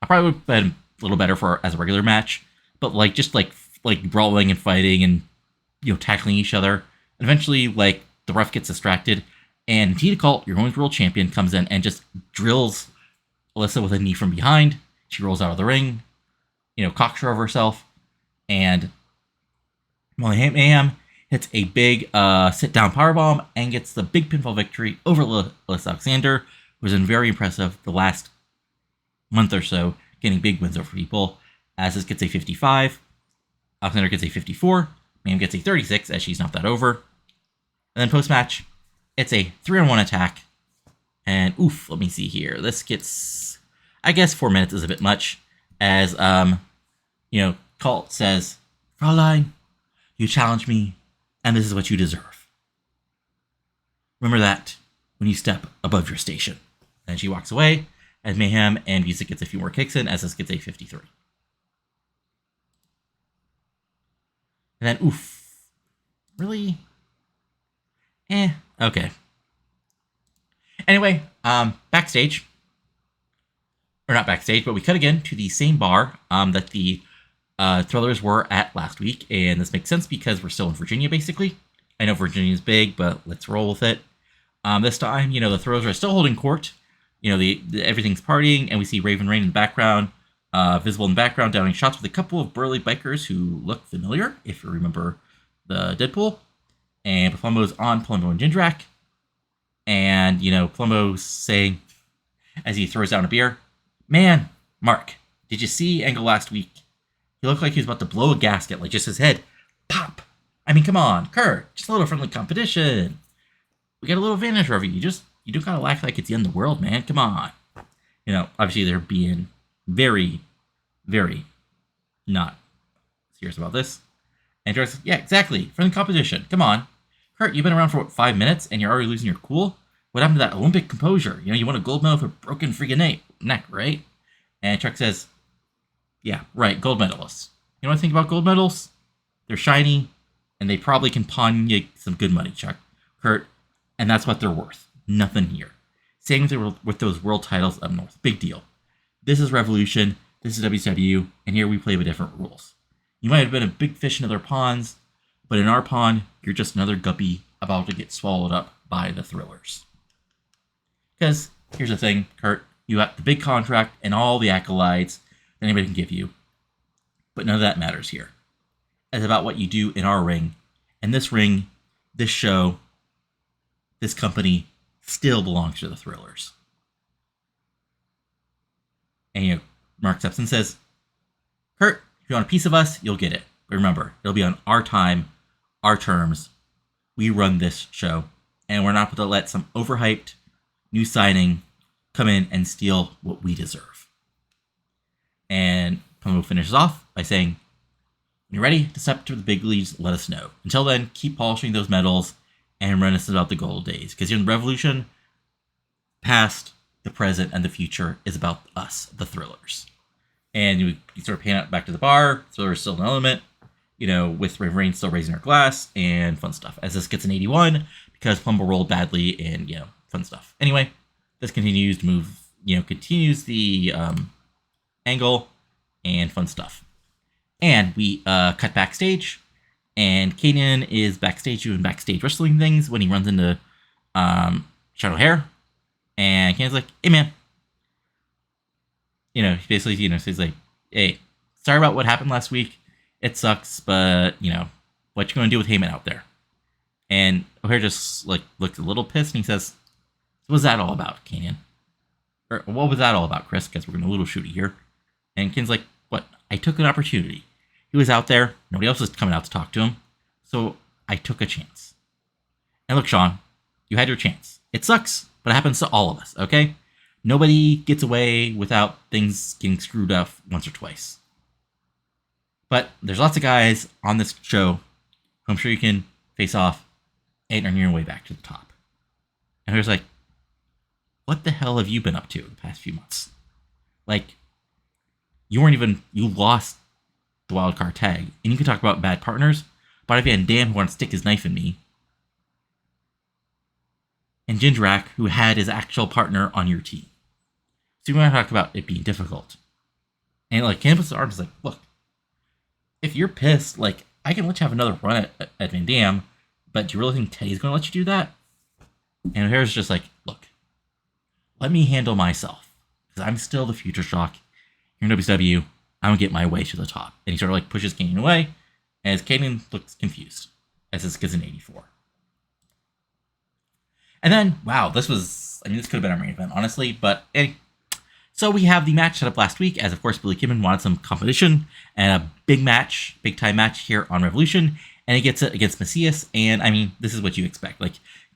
I probably would have been a little better for as a regular match. But just brawling and fighting and, tackling each other. And eventually, the ref gets distracted. And Tina Colt, your women's world champion, comes in and just drills Alyssa with a knee from behind. She rolls out of the ring, cocks her over herself. And Molly Mayhem hits a big sit-down powerbomb and gets the big pinfall victory over Alyssa Alexander, who has been very impressive the last month or so, getting big wins over people. As this gets a 55, Alexander gets a 54, Mayhem gets a 36 as she's not that over. And then post-match, it's a 3-on-1 attack. And let me see here. This gets, I guess 4 minutes is a bit much. As, Colt says, "Fraulein, you challenge me, and this is what you deserve. Remember that when you step above your station." And she walks away, as Mayhem and music gets a few more kicks in, as this gets a 53. And then, really? Okay. Anyway, backstage. Or not backstage, but we cut again to the same bar that the Thrillers were at last week. And this makes sense because we're still in Virginia, basically. I know Virginia's big, but let's roll with it. This time, the Thrillers are still holding court. Everything's partying, and we see Raven Rain in the background, visible in the background, downing shots with a couple of burly bikers who look familiar, if you remember the Deadpool. And Palumbo's on Palumbo and Jindrak. And, Palumbo's saying, as he throws down a beer, "Man, Mark, did you see Angle last week? He looked like he was about to blow a gasket, like just his head. Pop! I mean, come on, Kurt, just a little friendly competition. We got a little advantage over you. You don't gotta act like it's the end of the world, man. Come on." Obviously they're being very, very not serious about this. And George says, "Yeah, exactly. Friendly competition. Come on. Kurt, you've been around for 5 minutes and you're already losing your cool? What happened to that Olympic composure? You won a gold medal for broken freaking neck, right?" And Chuck says, "Yeah, right, gold medalists. You know what I think about gold medals? They're shiny, and they probably can pawn you some good money, Chuck. Kurt, and that's what they're worth. Nothing here. Same with those world titles up north. Big deal. This is Revolution, this is WCW, and here we play with different rules. You might have been a big fish in other ponds, but in our pond, you're just another guppy about to get swallowed up by the Thrillers." Because here's the thing, Kurt, you have the big contract and all the accolades that anybody can give you. But none of that matters here. It's about what you do in our ring. And this ring, this show, this company still belongs to the Thrillers. And Mark steps in and says, Kurt, if you want a piece of us, you'll get it. But remember, it'll be on our time, our terms. We run this show. And we're not going to let some overhyped new signing come in and steal what we deserve. And Tomko finishes off by saying, when you're ready to step to the big leagues, let us know. Until then, keep polishing those medals and reminisce about the good old days. Because in Revolution, past, the present, and the future is about us, the Thrillers. And you sort of pan out back to the bar. Thrillers still an element, with Rain still raising her glass and fun stuff. As this gets an 81 because Plumbo rolled badly and, fun stuff. Anyway, this continues to move, continues the angle and fun stuff. And we cut backstage, and Kanan is backstage doing backstage wrestling things when he runs into Shadow Hair. And Kanan's like, hey, man. He basically, says like, hey, sorry about what happened last week. It sucks, but, what you going to do with Heyman out there? And O'Hare just, looks a little pissed, and he says, what was that all about, Kanan? Or what was that all about, Chris? Because we're going to little shooty here. And Kanan's like, what? I took an opportunity. He was out there. Nobody else was coming out to talk to him. So I took a chance. And look, Sean, you had your chance. It sucks, but it happens to all of us, okay? Nobody gets away without things getting screwed up once or twice. But there's lots of guys on this show who I'm sure you can face off and earn your way back to the top. And he was like, what the hell have you been up to the past few months? You lost the wildcard tag. And you can talk about bad partners, Bobby Van Dam who wanted to stick his knife in me. And Jindrak, who had his actual partner on your team. So you want to talk about it being difficult. And Campus Arms is like, look, if you're pissed, I can let you have another run at Van Dam, but do you really think Teddy's going to let you do that? And O'Hare's just like, look, let me handle myself. Because I'm still the future shock. Here in WCW, I'm going to get my way to the top. And he sort of pushes Kanan away, as Kanan looks confused, as this gets an 84. And then, wow, this could have been our main event, honestly, but anyway. So we have the match set up last week, as of course Billy Kidman wanted some competition, and a big time match here on Revolution, and he gets it against Macias, and this is what you expect.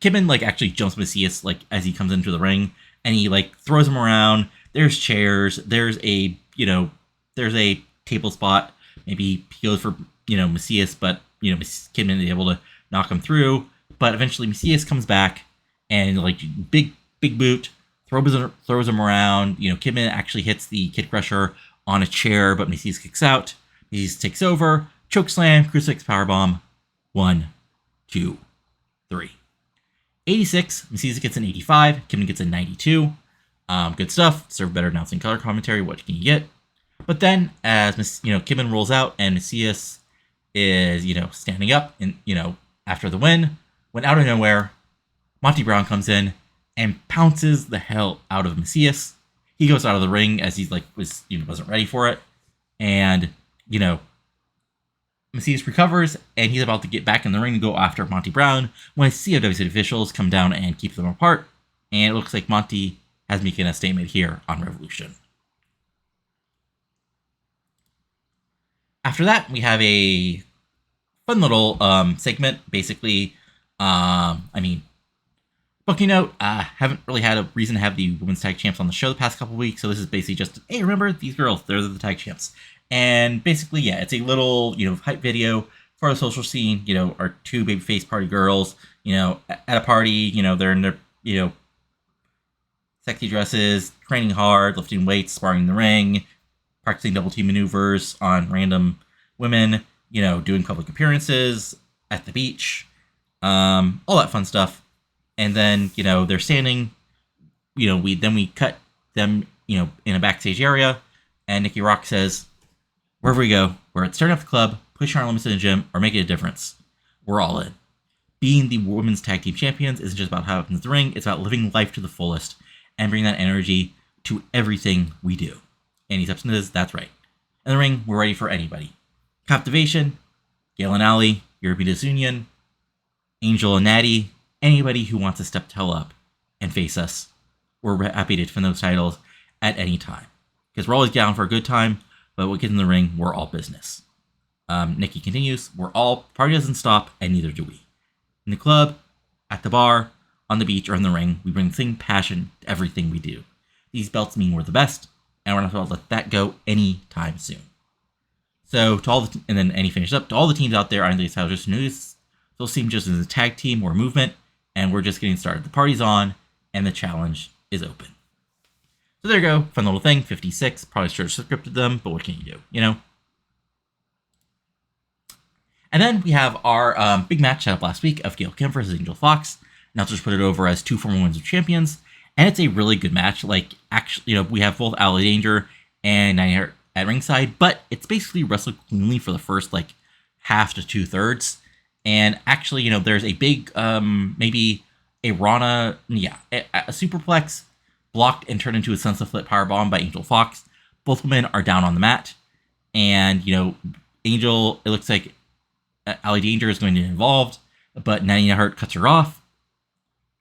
Kidman actually jumps Macias as he comes into the ring, and he throws him around. There's chairs, there's a table spot. Maybe he goes for Macias, but Kidman is able to knock him through. But eventually Macias comes back and big boot, throws him around. Kidman actually hits the Kid Crusher on a chair, but Macias kicks out. Macias takes over, chokeslam, crucifix powerbomb. 1, 2, 3. 86. Macias gets an 85. Kidman gets a 92. Good stuff. Serve better announcing color commentary. What can you get? But then, as Kidman rolls out and Macias is standing up and after the win, when out of nowhere, Monty Brown comes in and pounces the hell out of Macias. He goes out of the ring as he's wasn't ready for it, and Macias recovers and he's about to get back in the ring to go after Monty Brown when COW officials come down and keep them apart, and it looks like Monty has making a statement here on Revolution. After that, we have a fun little segment. Basically, booking note, haven't really had a reason to have the women's tag champs on the show the past couple weeks, so this is basically just, hey, remember these girls, they're the tag champs. And basically, yeah, it's a little, hype video for the social scene. Our two babyface party girls, at a party, they're in their, sexy dresses, training hard, lifting weights, sparring in the ring, practicing double team maneuvers on random women, doing public appearances at the beach, all that fun stuff. And then, they're standing, we cut them, in a backstage area, and Nikki Rock says, wherever we go, whether it's starting up the club, pushing our limits in the gym, or making a difference, we're all in. Being the women's tag team champions isn't just about how it happens in the ring, it's about living life to the fullest and bring that energy to everything we do. Any substances, that's right. In the ring, we're ready for anybody. Captivation, Gail and Allie, European Disunion, Angel and Natty, anybody who wants to step tail up and face us. We're happy to defend those titles at any time. Because we're always down for a good time, but when we get in the ring, we're all business. Nikki continues, party doesn't stop, and neither do we. In the club, at the bar, on the beach, or in the ring, we bring the same passion to everything we do. These belts mean we're the best, and we're not about to let that go anytime soon. So, and then Annie finished up, to all the teams out there, I know these titles just news. Those seem just as a tag team or movement, and we're just getting started. The party's on, and the challenge is open. So there you go, fun little thing, 56, probably should have scripted them, but what can you do, you know? And then we have our big match set up last week of Gail Kim versus Angel Fox. Announcers put it over as 2 former women's champions, and it's a really good match. Like, actually, we have both Allie Danger and Nighty at ringside, but it's basically wrestled cleanly for the first, half to 2/3. And actually, there's a big, maybe a Rana, a superplex blocked and turned into a sunset flip powerbomb by Angel Fox. Both women are down on the mat, and, Angel, it looks like Allie Danger is going to be involved, but Natty Hart cuts her off,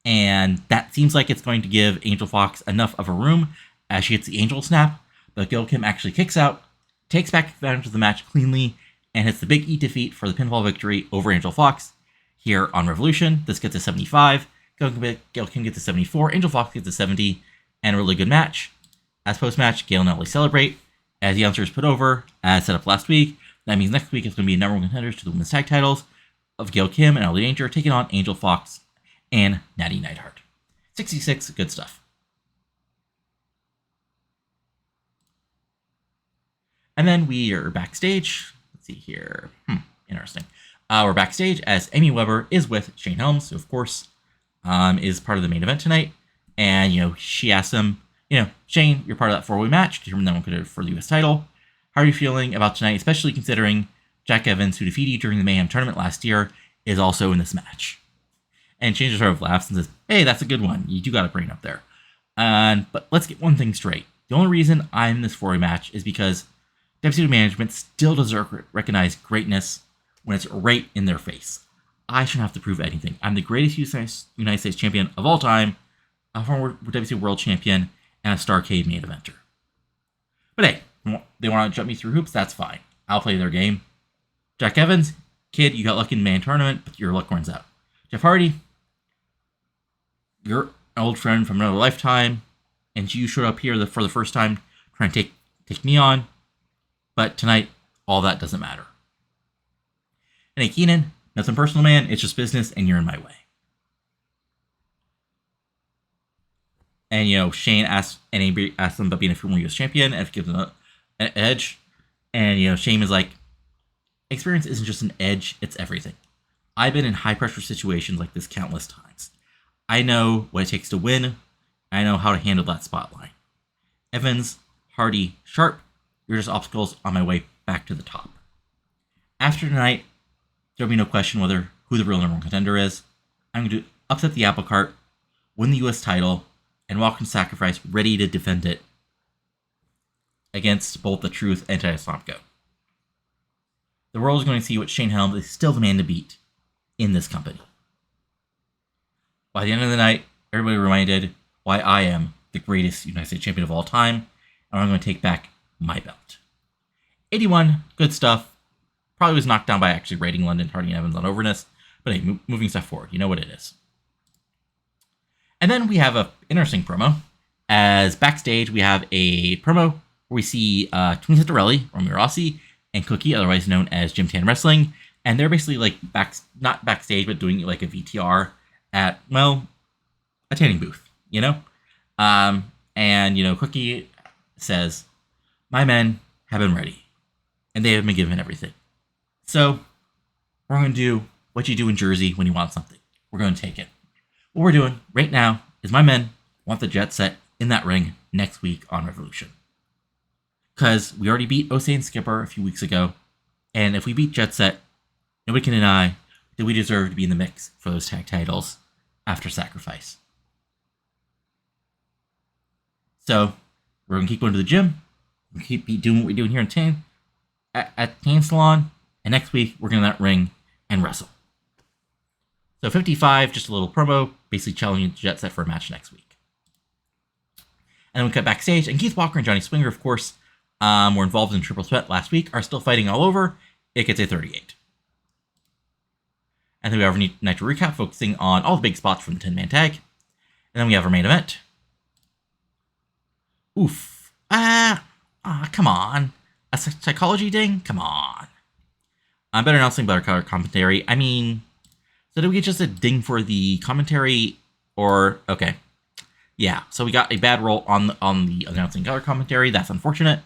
and that seems like it's going to give Angel Fox enough of a room as she hits the Angel Snap, but Gail Kim actually kicks out, takes back advantage of the match cleanly, and hits the Big E defeat for the pinfall victory over Angel Fox here on Revolution. This gets to 75, Gail Kim gets to 74, Angel Fox gets to 70, and a really good match. As post-match, Gail and Allie celebrate, as the announcers put over, as set up last week. That means next week it's going to be number 1 contenders to the women's tag titles of Gail Kim and Allie Danger taking on Angel Fox and Natty Neidhart. 66, good stuff. And then we are backstage. Let's see here. Interesting. We're backstage as Amy Weber is with Shane Helms, who of course is part of the main event tonight. And, she asks him, Shane, you're part of that 4-way match, determine that one could for the US title. How are you feeling about tonight, especially considering Jack Evans, who defeated you during the Mayhem tournament last year, is also in this match? And Shane just sort of laughs and says, hey, that's a good one. You do got to bring it up there. But let's get one thing straight. The only reason I'm in this 4-way match is because WCW management still doesn't recognize greatness when it's right in their face. I shouldn't have to prove anything. I'm the greatest United States champion of all time, a former WCW World Champion, and a Starrcade main eventer. But hey, they want to jump me through hoops, that's fine. I'll play their game. Jack Evans, kid, you got lucky in the man tournament, but your luck runs out. Jeff Hardy, you're an old friend from another lifetime, and you showed up here for the first time trying to take me on. But tonight, all that doesn't matter. And hey, Keenan, nothing personal, man. It's just business, and you're in my way. And, Shane asks them about being a former U.S. champion, and if it gives them an edge. And, Shane is like, experience isn't just an edge, it's everything. I've been in high-pressure situations like this countless times. I know what it takes to win. I know how to handle that spotlight. Evans, Hardy, Sharp, you're just obstacles on my way back to the top. After tonight, there'll be no question who the real number 1 contender is. I'm going to upset the apple cart, win the U.S. title, and walk in sacrifice ready to defend it against both the Truth and Titus Tomko. The world is going to see what Shane Helms is still the man to beat in this company. By the end of the night, everybody reminded why I am the greatest United States champion of all time, and I'm going to take back my belt. 81, good stuff. Probably was knocked down by actually rating London, Hardy, and Evans on overness, but hey, moving stuff forward, you know what it is. And then we have an interesting promo, as backstage we have a promo where we see Twin Cinderelli, Romeo Rossi, and Cookie, otherwise known as Jim Tan Wrestling, and they're basically not backstage, but doing like a VTR at, a tanning booth, And, Cookie says, my men have been ready, and they have been given everything. So, we're going to do what you do in Jersey when you want something. We're going to take it. What we're doing right now is my men want the jet set in that ring next week on Revolution. Because we already beat Osei and Skipper a few weeks ago, and if we beat Jet Set, nobody can deny that we deserve to be in the mix for those tag titles after Sacrifice. So we're gonna keep going to the gym. We keep doing what we're doing here in Tan at Tan Salon, and next week we're gonna that ring and wrestle. So 55, just a little promo, basically challenging Jet Set for a match next week. And then we cut backstage, and Keith Walker and Johnny Swinger, of course, were involved in Triple Threat last week, are still fighting all over. It gets a 38. And then we have our Nitro recap, focusing on all the big spots from the 10-man tag. And then we have our main event. Oof. Come on. A psychology ding? Come on. Better announcing, better color commentary. I mean, so did we get just a ding for the commentary? Or, okay. Yeah, so we got a bad roll on the announcing color commentary. That's unfortunate.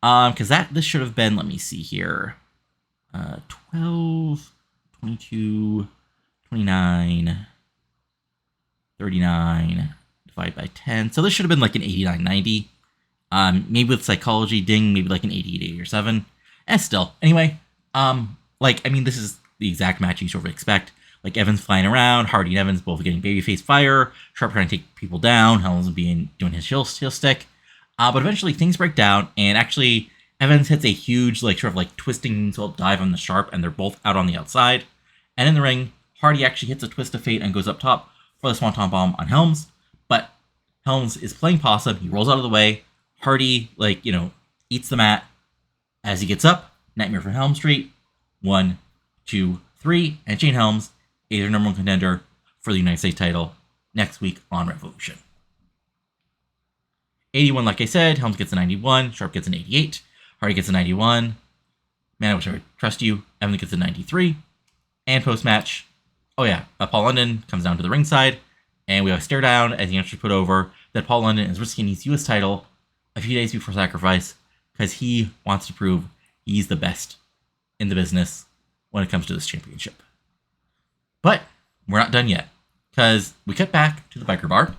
Because this should have been, let me see here. 12, 22, 29, 39, divided by 10. So this should have been like an 89, 90. Maybe with psychology ding, maybe like an 88, 8 or 7. And still, anyway, this is the exact match you sort of expect. Like Evans flying around, Hardy and Evans both getting babyface fire, Sharp trying to take people down, Helms doing his heel stick. But eventually things break down, and actually Evans hits a huge twisting moonsault dive on the Sharp, and they're both out on the outside. And in the ring, Hardy actually hits a twist of fate and goes up top for the Swanton Bomb on Helms. But Helms is playing possum, he rolls out of the way. Hardy, eats the mat as he gets up. Nightmare from Helm Street. 1, 2, 3. And Shane Helms is their number one contender for the United States title next week on Revolution. 81, like I said, Helms gets a 91, Sharp gets an 88, Hardy gets a 91, Man, I Wish I Would Trust You, Evans gets a 93, and post-match, Paul London comes down to the ringside, and we have a stare down as the announcer put over that Paul London is risking his U.S. title a few days before Sacrifice because he wants to prove he's the best in the business when it comes to this championship. But we're not done yet, because we cut back to the biker bar,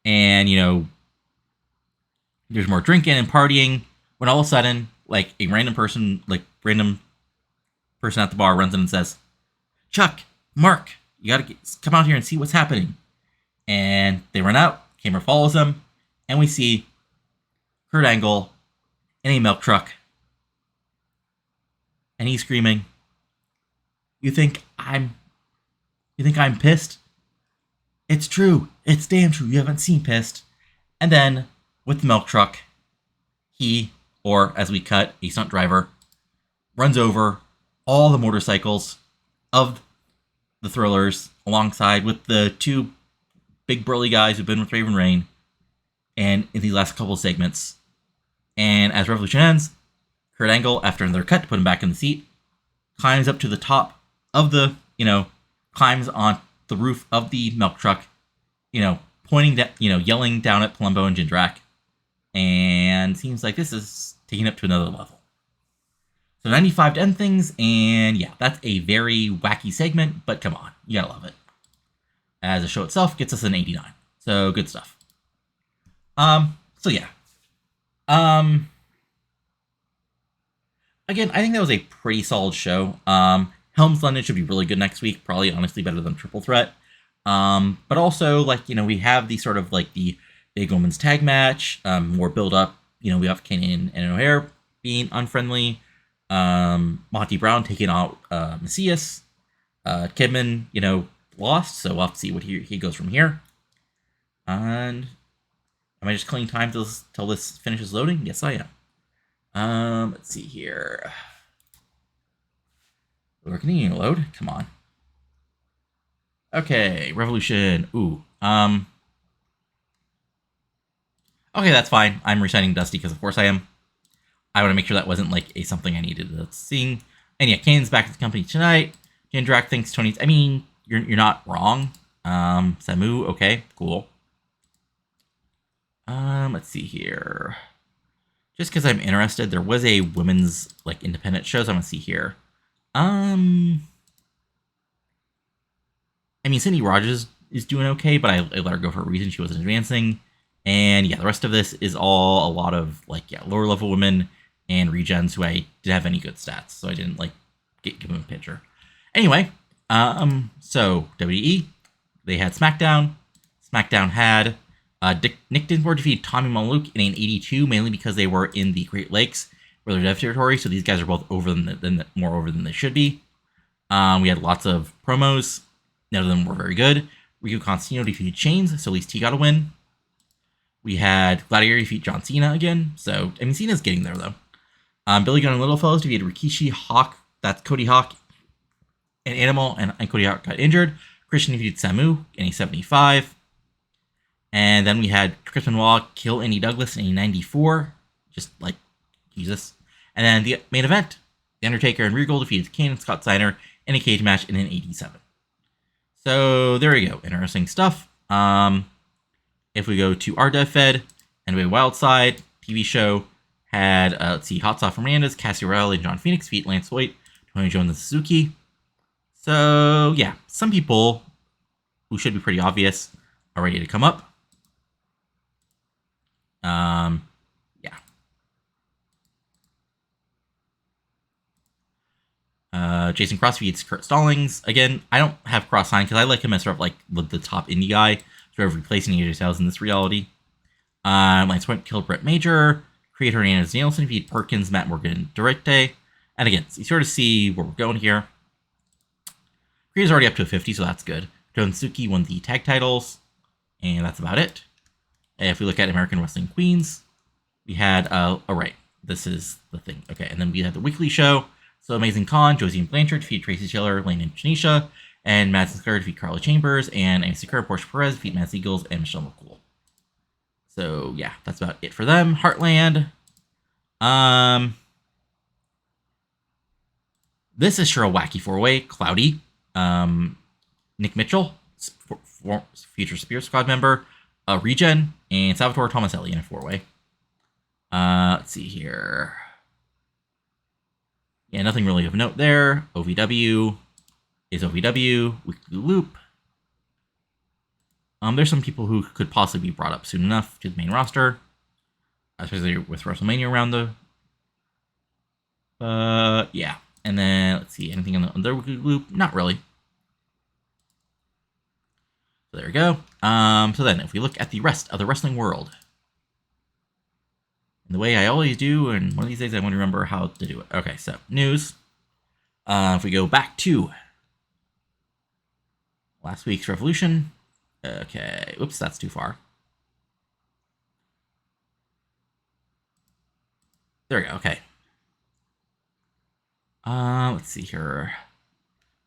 and, there's more drinking and partying, when all of a sudden, a random person at the bar runs in and says, "Chuck, Mark, you gotta come out here and see what's happening." And they run out, camera follows them, and we see Kurt Angle in a milk truck, and he's screaming, You think I'm pissed? It's true. It's damn true. You haven't seen pissed." And then, with the milk truck, he, or as we cut, a stunt driver, runs over all the motorcycles of the Thrillers alongside with the two big burly guys who've been with Raven Reign and in the last couple of segments. And as Revolution ends, Kurt Angle, after another cut to put him back in the seat, climbs up to the top of the, climbs on the roof of the milk truck, pointing that, yelling down at Palumbo and Jindrak. And seems like this is taking up to another level. So 95 to end things, and yeah, that's a very wacky segment, but come on, you gotta love it. As the show itself gets us an 89. So good stuff. Again, I think that was a pretty solid show. Helms London should be really good next week. Probably, honestly, better than Triple Threat. But also, we have the sort of, the big women's tag match. More build-up. We have Kanan and O'Hare being unfriendly. Monty Brown taking out Macias. Kidman, lost. So we'll have to see what he goes from here. And am I just killing time till this finishes loading? Yes, I am. Let's see here. We're continuing to load. Come on. Okay, Revolution. Ooh. Okay, that's fine. I'm reciting Dusty because of course I am. I want to make sure that wasn't something I needed to sing. And yeah, Kane's back at the company tonight. Jindrak thinks Tony's. I mean, you're not wrong. Samu. Okay, cool. Let's see here. Just because I'm interested, there was a women's independent show, so I'm gonna see here. I mean, Cindy Rogers is doing okay, but I let her go for a reason. She wasn't advancing. And yeah, the rest of this is all a lot of lower level women and regens who I didn't have any good stats, so I didn't give them a picture. Anyway, so WWE, they had SmackDown. SmackDown had Nick Dinsmore defeated Tommy Maluk in an 82, mainly because they were in the Great Lakes, where they're dev territory, so these guys are both more over than they should be. We had lots of promos. None of them were very good. Rico Constantino defeated Chains, so at least he got a win. We had Gladiator defeat John Cena again, so, I mean, Cena's getting there, though. Billy Gunn and Little Fellows defeated Rikishi, Hawk, that's Cody Hawk, and Animal, and Cody Hawk got injured. Christian defeated Samu in a 75. And then we had Chris Benoit kill Andy Douglas in a 94. Just like, Jesus. And then the main event, The Undertaker and Regal defeated Kane and Scott Steiner in a cage match in an 87. So there we go. Interesting stuff. If we go to our Dev Fed, Anyway Wildside TV show had, let's see, Hot Sauce Fernandez, Cassie O'Reilly, and John Phoenix defeat Lance White, Tony Jones, and Suzuki. So yeah, some people who should be pretty obvious are ready to come up. Jason Cross beats Kurt Stallings. Again, I don't have Cross signed because I like him as sort of like the top indie guy, sort of replacing AJ Styles in this reality. Lance Point killed Brett Major. Creator Hernandez Nielsen defeated Perkins, Matt Morgan, and Directe. And again, so you sort of see where we're going here. Creator's already up to a 50, so that's good. Donsuki won the tag titles, and that's about it. If we look at American Wrestling Queens, we had, right, this is the thing. Okay, and then we had the weekly show. So Amazing Khan, Josie and Blanchard defeat Tracy Taylor, Lane and Janisha, and Madison Square defeat Carla Chambers, and Amy Sakura, Portia Perez defeat Matt Eagles and Michelle McCool. So yeah, that's about it for them. Heartland. This is sure a wacky four-way. Cloudy, Nick Mitchell, future Spirit Squad member, Regen, and Salvatore Tomaselli in a four-way. Let's see here. Yeah, nothing really of note there. OVW is OVW. Weekly Loop. There's some people who could possibly be brought up soon enough to the main roster, especially with WrestleMania around the. Yeah, and then let's see, anything on the Weekly Loop? Not really. So there we go. So then, if we look at the rest of the wrestling world, and the way I always do, and one of these days I want to remember how to do it. Okay, so news. If we go back to last week's Revolution. Okay, oops, that's too far. There we go, okay. Let's see here.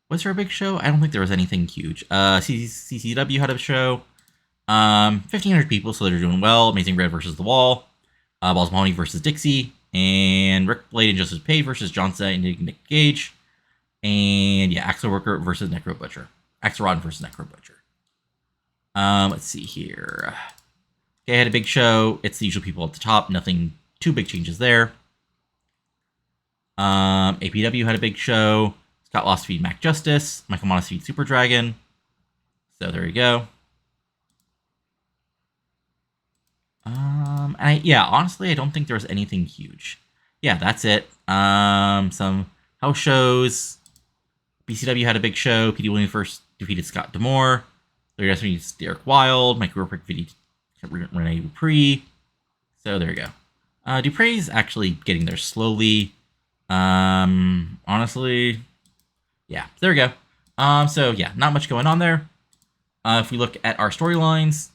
Was there a big show? I don't think there was anything huge. CCW had a show. 1,500 people, so they're doing well. Amazing Red versus The Wall. Balls Mahoney versus Dixie. And Rick Blade and Justice Page versus John Cena and Nick Gage. And yeah, Axel Worker versus Necro Butcher. Axel Rotten versus Necro Butcher. Let's see here. Okay, I had a big show. It's the usual people at the top. Nothing too big changes there. APW had a big show. Scott Lost feed Mac Justice. Michael Monas feed Super Dragon. So there you go. Yeah, honestly, I don't think there was anything huge. Yeah, that's it. Some house shows. BCW had a big show. PD Williams first defeated Scott D'Amore. Larry Destiny defeated Derek Wild. Mike Ruprick defeated Rene Dupree. So there you go. Dupree's actually getting there slowly. Honestly, yeah, there we go. So yeah, not much going on there. If we look at our storylines,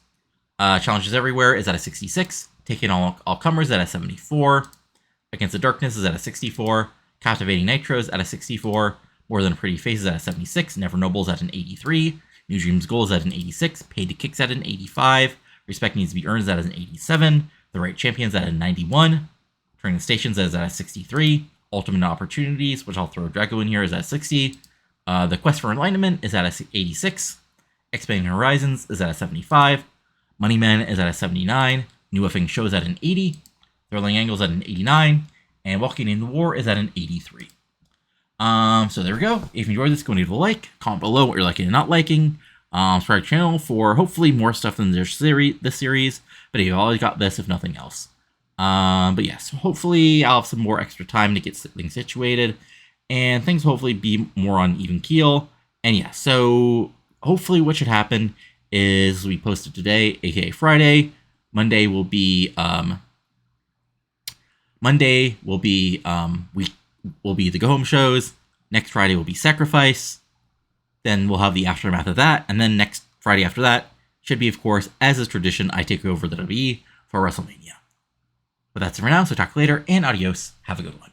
Challenges Everywhere is at a 66. Taking all comers at a 74. Against the Darkness is at a 64. Captivating Nitros at a 64. More Than a Pretty Face is at a 76. Never Noble's at an 83. New Dreams Goal is at an 86. Paid to Kicks at an 85. Respect Needs to Be Earned is at an 87. The Right Champions at a 91. Turning the Stations is at a 63. Ultimate Opportunities, which I'll throw Drago in here, is at 60. The Quest for Enlightenment is at a 86. Expanding Horizons is at a 75. Money Men is at a 79. New Effing Show is at an 80. Thrilling Angles at an 89. And Walking into War is at an 83. So there we go. If you enjoyed this, go and leave a like. Comment below what you're liking and not liking. Subscribe to the channel for hopefully more stuff than this series. But you've always got this, if nothing else. But yeah, so hopefully I'll have some more extra time to get things situated. And things hopefully be more on even keel. And yeah, so hopefully what should happen is we posted today, aka Friday. Monday will be the go home shows. Next Friday will be Sacrifice. Then we'll have the aftermath of that, and then next Friday after that should be, of course, as is tradition, I take over the WWE for WrestleMania. But that's it for now, so talk later, and adios. Have a good one.